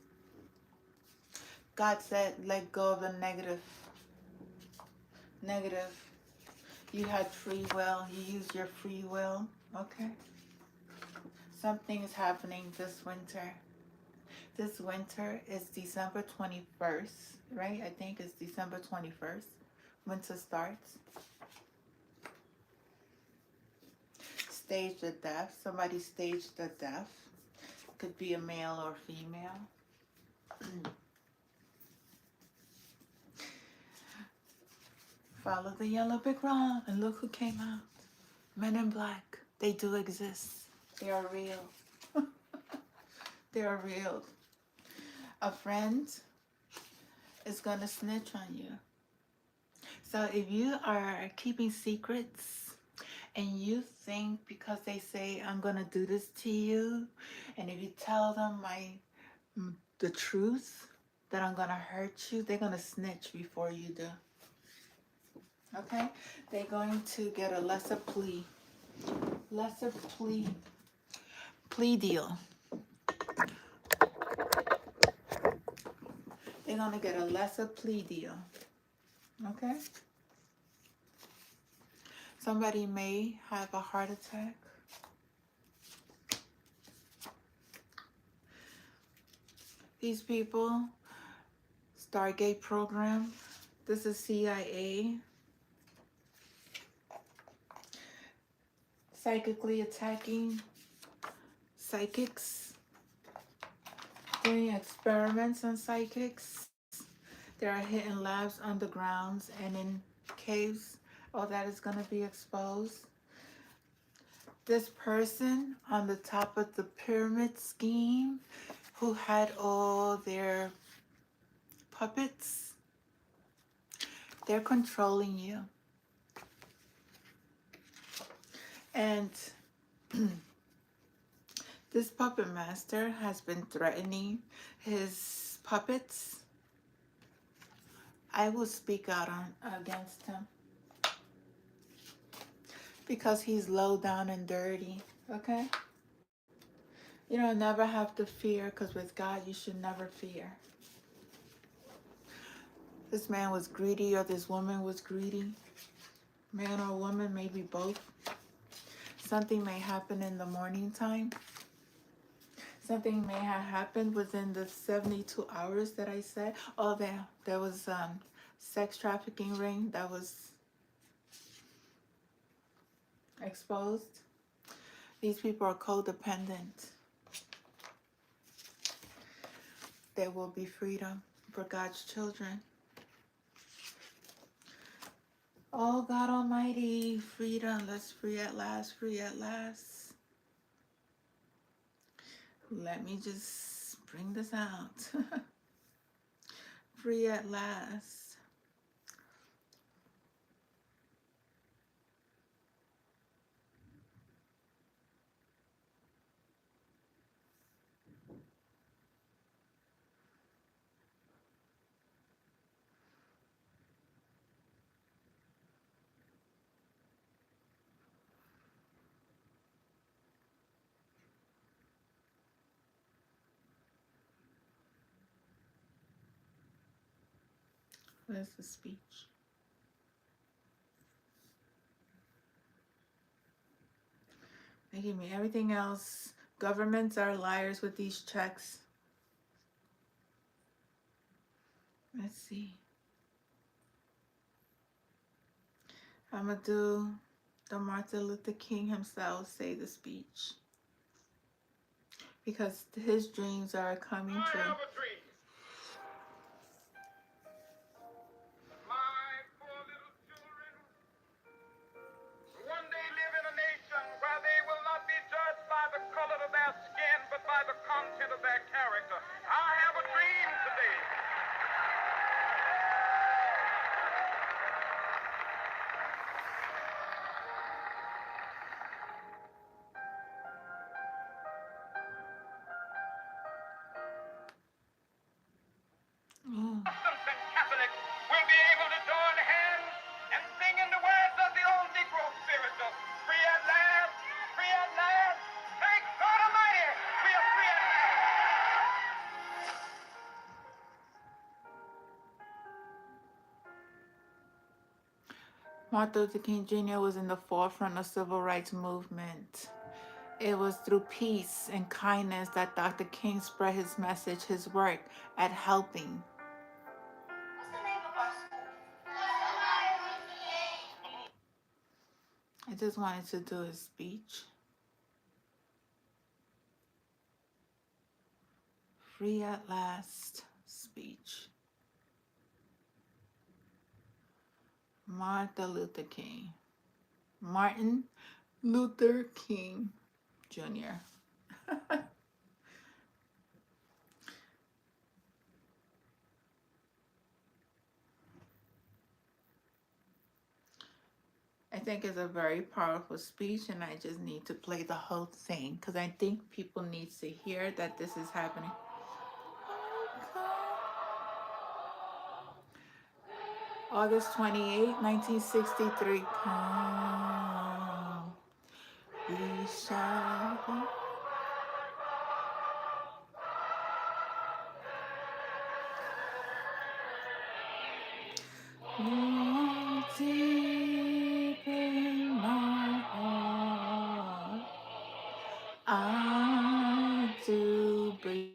God said, let go of the negative. You had free will. You used your free will. Okay. Something is happening this winter. This winter is December 21st, right? I think it's December 21st. Winter starts. Stage the death. Somebody staged the death. Could be a male or female. Follow the yellow brick road and look who came out. Men in black. They do exist. They are real. They are real. A friend is gonna snitch on you. So if you are keeping secrets and you think because they say I'm gonna do this to you, and if you tell them the truth that I'm gonna hurt you, they're gonna snitch before you do. Okay? They're going to get a lesser plea deal. They're gonna get a lesser plea deal. Okay? Somebody may have a heart attack. These people, Stargate program, this is CIA, psychically attacking psychics, doing experiments on psychics. There are hidden labs underground and in caves. All that is going to be exposed. This person on the top of the pyramid scheme who had all their puppets, they're controlling you. And this puppet master has been threatening his puppets. I will speak out against him because he's low down and dirty. Okay? You don't never have to fear, because with God you should never fear. This man was greedy, or this woman was greedy. Man or woman, maybe both. Something may happen in the morning time. Something may have happened within the 72 hours that I said. Oh, there was sex trafficking ring that was exposed. These people are codependent. There will be freedom for God's children. Oh, God Almighty, freedom. Let's free at last, free at last. Let me just bring this out. Free at last. Where's the speech? They give me everything else. Governments are liars with these checks. Let's see. I'm going to do the Martin Luther King himself say the speech. Because his dreams are coming true. I have a dream. My poor little children will one day live in a nation where they will not be judged by the color of their skin, but by the content of their character. I have a dream today. Oh. Protestants and Catholics will be able to join hands and sing in the words of the old Negro spiritual. Free at last, free at last. Thank God Almighty, we are free at last. Martin Luther King Jr. was in the forefront of civil rights movement. It was through peace and kindness that Dr. King spread his message, his work at helping. What's the name of our school? I just wanted to do his speech. Free at last speech. Martin Luther King Jr. I think it's a very powerful speech, and I just need to play the whole thing because I think people need to hear that this is happening. August 28, 1963. Come, we shall go. Deep in my heart, I do believe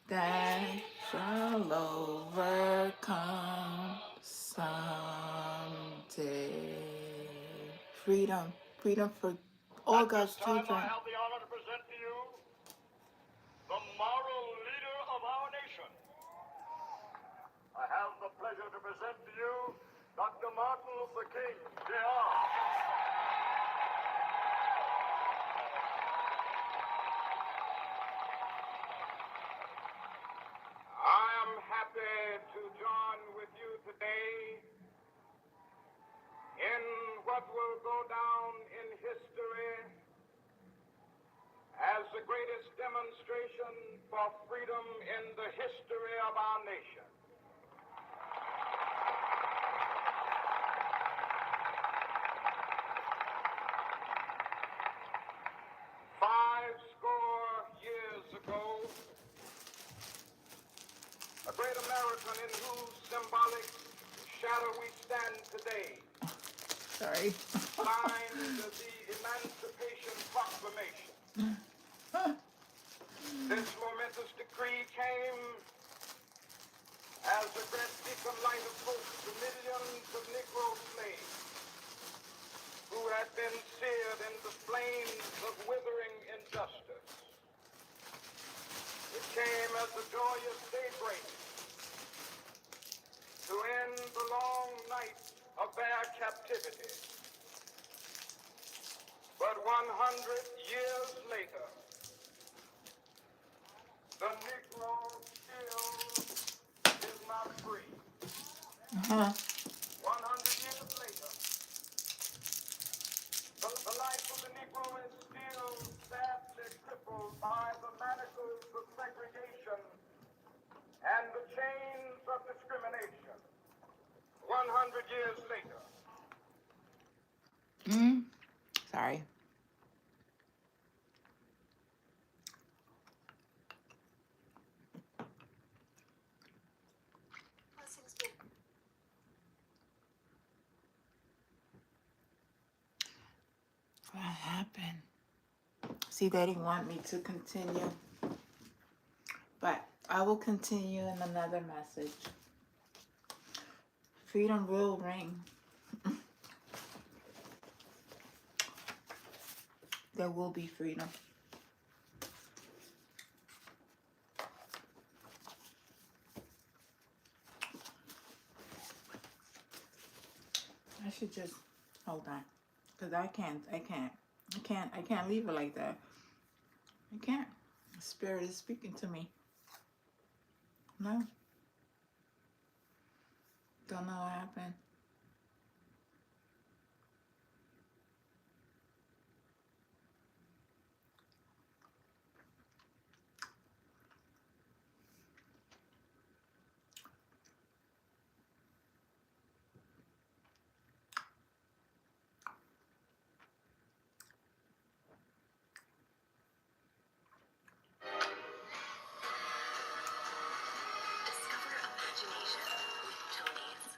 that shall overcome someday. Freedom, freedom for all God's children. I have the honor to present to you the moral leader of our nation. I have the pleasure to present to you Dr. Martin Luther King, Jr. I am happy to join with you today in what will go down in history as the greatest demonstration for freedom in the history of our nation. Five score years ago, a great American in whose symbolic shadow we stand today Sorry. signed the Emancipation Proclamation. This momentous decree came as a great beacon light of hope to millions of Negro slaves who had been seared in the flames of withering injustice. It came as a joyous daybreak to end the long night of their captivity. But 100 years later, the Negro still is not free. 100 years later, the life of the Negro is still sadly crippled by the manacles of segregation and the chains of discrimination. 100 years later. Sorry. What happened? See, they didn't want me to continue. But I will continue in another message. Freedom will ring. There will be freedom. I should just hold on, because I can't leave it like that. I can't. The Spirit is speaking to me. No. Don't know what happened. Discover imagination with Tony's.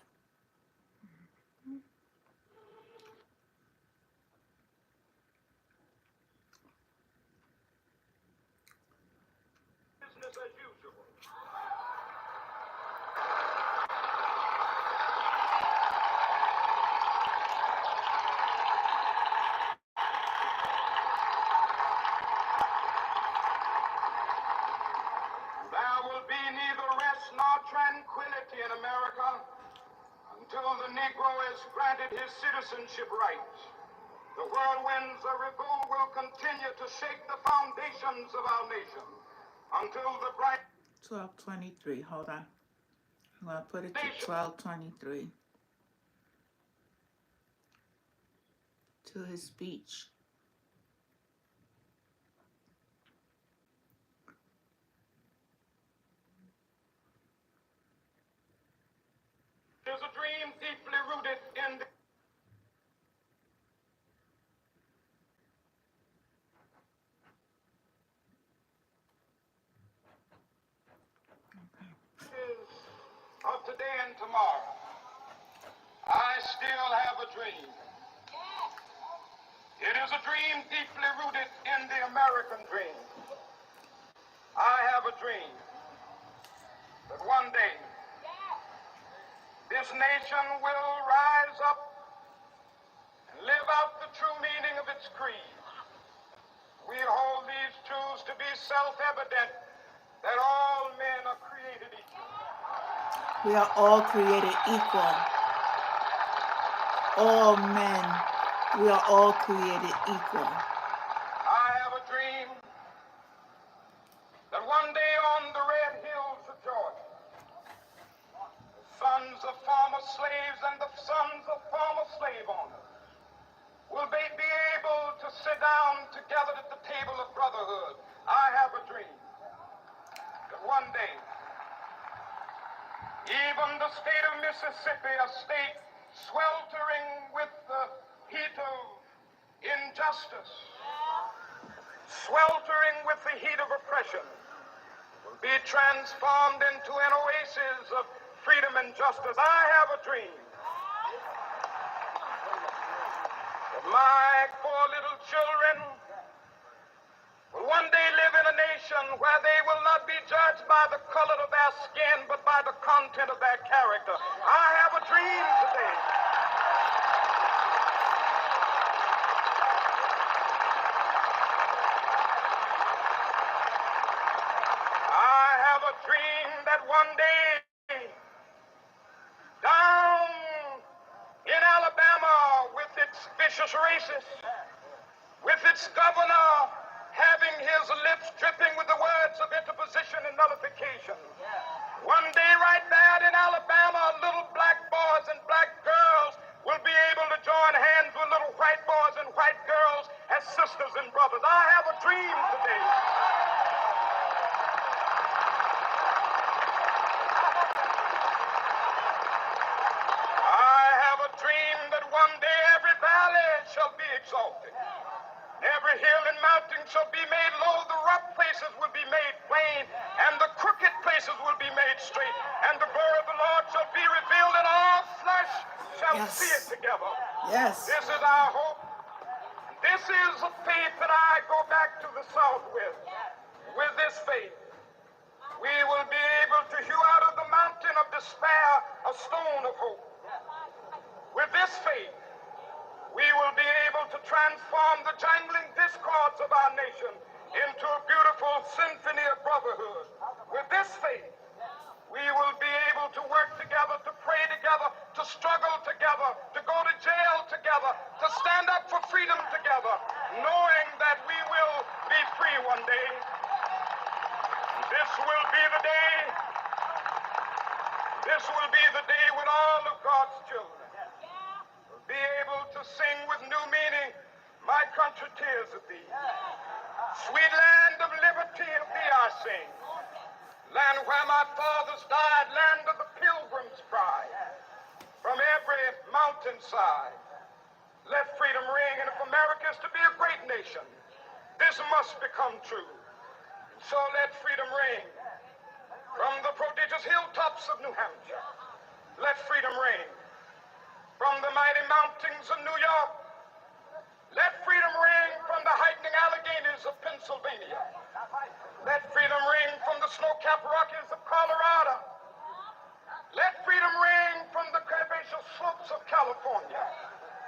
Business as usual. There will be neither rest nor tranquility in America until the Negro is granted his citizenship rights. The whirlwinds of revolt will continue to shake the foundations of our nation until the bright 12:23. Hold on. I'm going to put it to 12:23 to his speech. There's a dream deeply rooted in the of today and tomorrow. I still have a dream. It is a dream deeply rooted in the American dream. I have a dream that one day this nation will rise up and live out the true meaning of its creed. We hold these truths to be self-evident that all men are created equal. We are all created equal. All men. We are all created equal. I have a dream that one day on the red hills of Georgia, the sons of former slaves and the sons of former slave owners will be able to sit down together at the table of brotherhood. I have a dream that one day, even the state of Mississippi, a state sweltering with the heat of injustice, sweltering with the heat of oppression, will be transformed into an oasis of freedom and justice. I have a dream that my poor little children will one day live in a nation where they will not be judged by the color of their skin, but by the content of their character. I have a dream today. I have a dream that one day, down in Alabama, with its vicious racists, with its governor having his lips dripping with the words of interposition and nullification. One day right there in Alabama, little black boys and black girls will be able to join hands with little white boys and white girls as sisters and brothers. I have a dream today. I have a dream that one day every valley shall be exalted. Every hill and mountain shall be made low, the rough places will be made plain, and the crooked places will be made straight, and the glory of the Lord shall be revealed, and all flesh shall see it together. Yes. This is our hope. This is a faith that I go back to the South with. With this faith, we will be able to hew out of the mountain of despair a stone of hope. With this faith, we will be able to transform the jangling discords of our nation into a beautiful symphony of brotherhood. With this faith, we will be able to work together, to pray together, to struggle together, to go to jail together, to stand up for freedom together, knowing that we will be free one day. This will be the day. This will be the day when all of God's children be able to sing with new meaning, my country tears of thee. Sweet land of liberty of thee I sing. Land where my fathers died, land of the pilgrim's pride. From every mountainside, let freedom ring. And if America is to be a great nation, this must become true. So let freedom ring. From the prodigious hilltops of New Hampshire, let freedom ring. From the mighty mountains of New York, let freedom ring. From the heightening Alleghanies of Pennsylvania, let freedom ring. From the snow-capped Rockies of Colorado, let freedom ring. From the curvaceous slopes of California.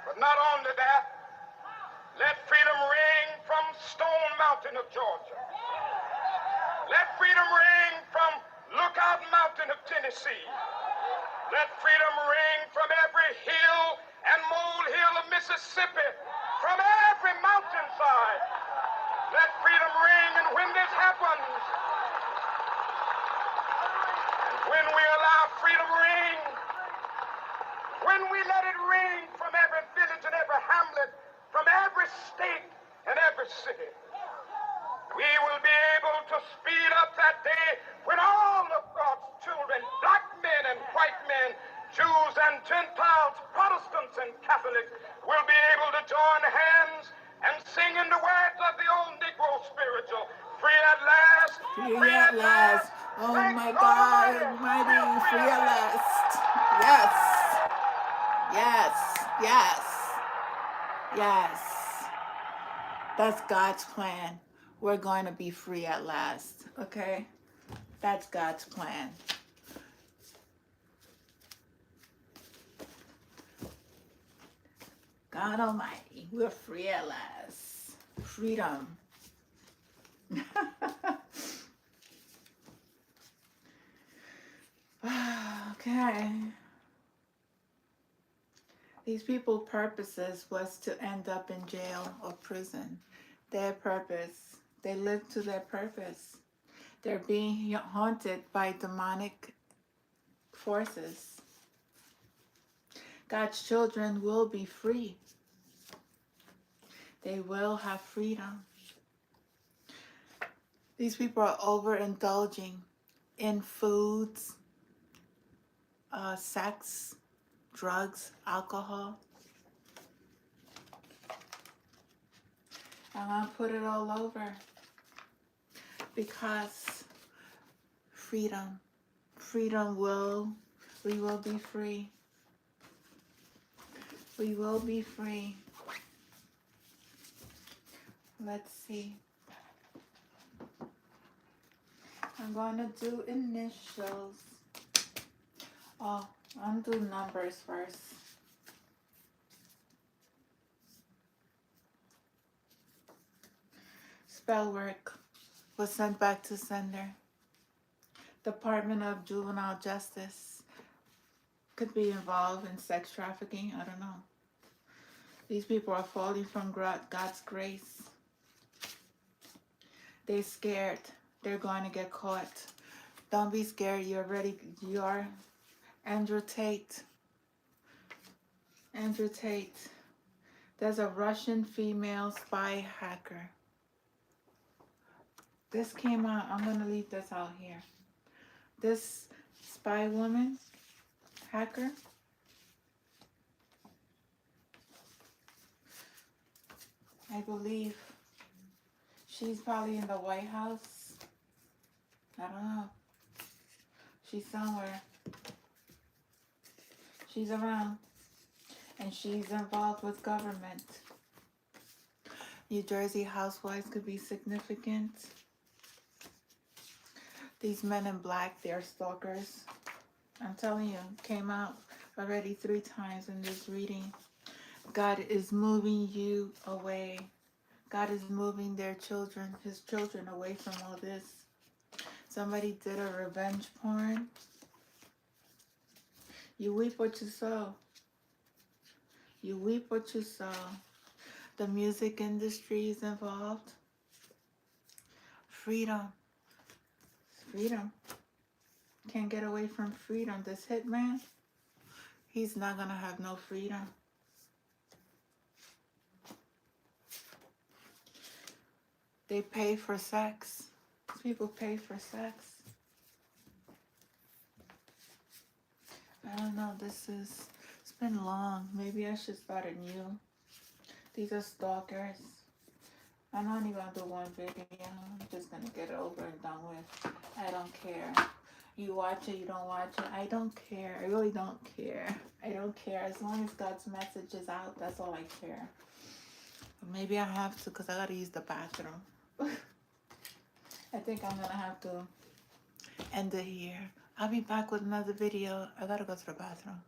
But not only that, let freedom ring from Stone Mountain of Georgia. Let freedom ring from Lookout Mountain of Tennessee. every sea. Let freedom ring from every hill and molehill of Mississippi, from every mountainside. Let freedom ring, and when this happens, when we allow freedom ring, when we let it ring from every village and every hamlet, from every state and every city, we will be able to speed up that day when all of God's children, black men and white men, Jews and Gentiles, Protestants and Catholics, will be able to join hands and sing in the words of the old Negro spiritual, free at last, Free at last. Oh thank my God God Almighty, Almighty, we are free at last. Yes, yes, yes, yes. That's God's plan. We're going to be free at last, okay? That's God's plan. God Almighty, we're free at last. Freedom. Okay. These people's purposes was to end up in jail or prison. Their purpose. They live to their purpose. They're being haunted by demonic forces. God's children will be free. They will have freedom. These people are overindulging in foods, sex, drugs, alcohol. I'm gonna put it all over because freedom, we will be free. We will be free. Let's see. I'm gonna do initials. Oh, I'm gonna do numbers first. Spell work was sent back to sender. Department of Juvenile Justice could be involved in sex trafficking. I don't know. These people are falling from God's grace. They're scared. They're going to get caught. Don't be scared. You're ready. You are Andrew Tate. Andrew Tate. There's a Russian female spy hacker. This came out. I'm going to leave this out here. This spy woman, hacker, I believe she's probably in the White House. I don't know. She's somewhere. She's around. And she's involved with government. New Jersey housewives could be significant. These men in black, they're stalkers. I'm telling you, came out already 3 times in this reading. God is moving you away. God is moving their children, his children, away from all this. Somebody did a revenge porn. You weep what you sow. You weep what you sow. The music industry is involved. Freedom. Freedom. Can't get away from freedom. This hitman, he's not going to have no freedom. They pay for sex. People pay for sex. I don't know. It's been long. Maybe I should start anew. These are stalkers. I'm not even going to do one video. I'm just going to get it over and done with. I don't care. You watch it, you don't watch it. I don't care. I really don't care. I don't care. As long as God's message is out, that's all I care. But maybe I have to because I got to use the bathroom. I think I'm going to have to end it here. I'll be back with another video. I got to go to the bathroom.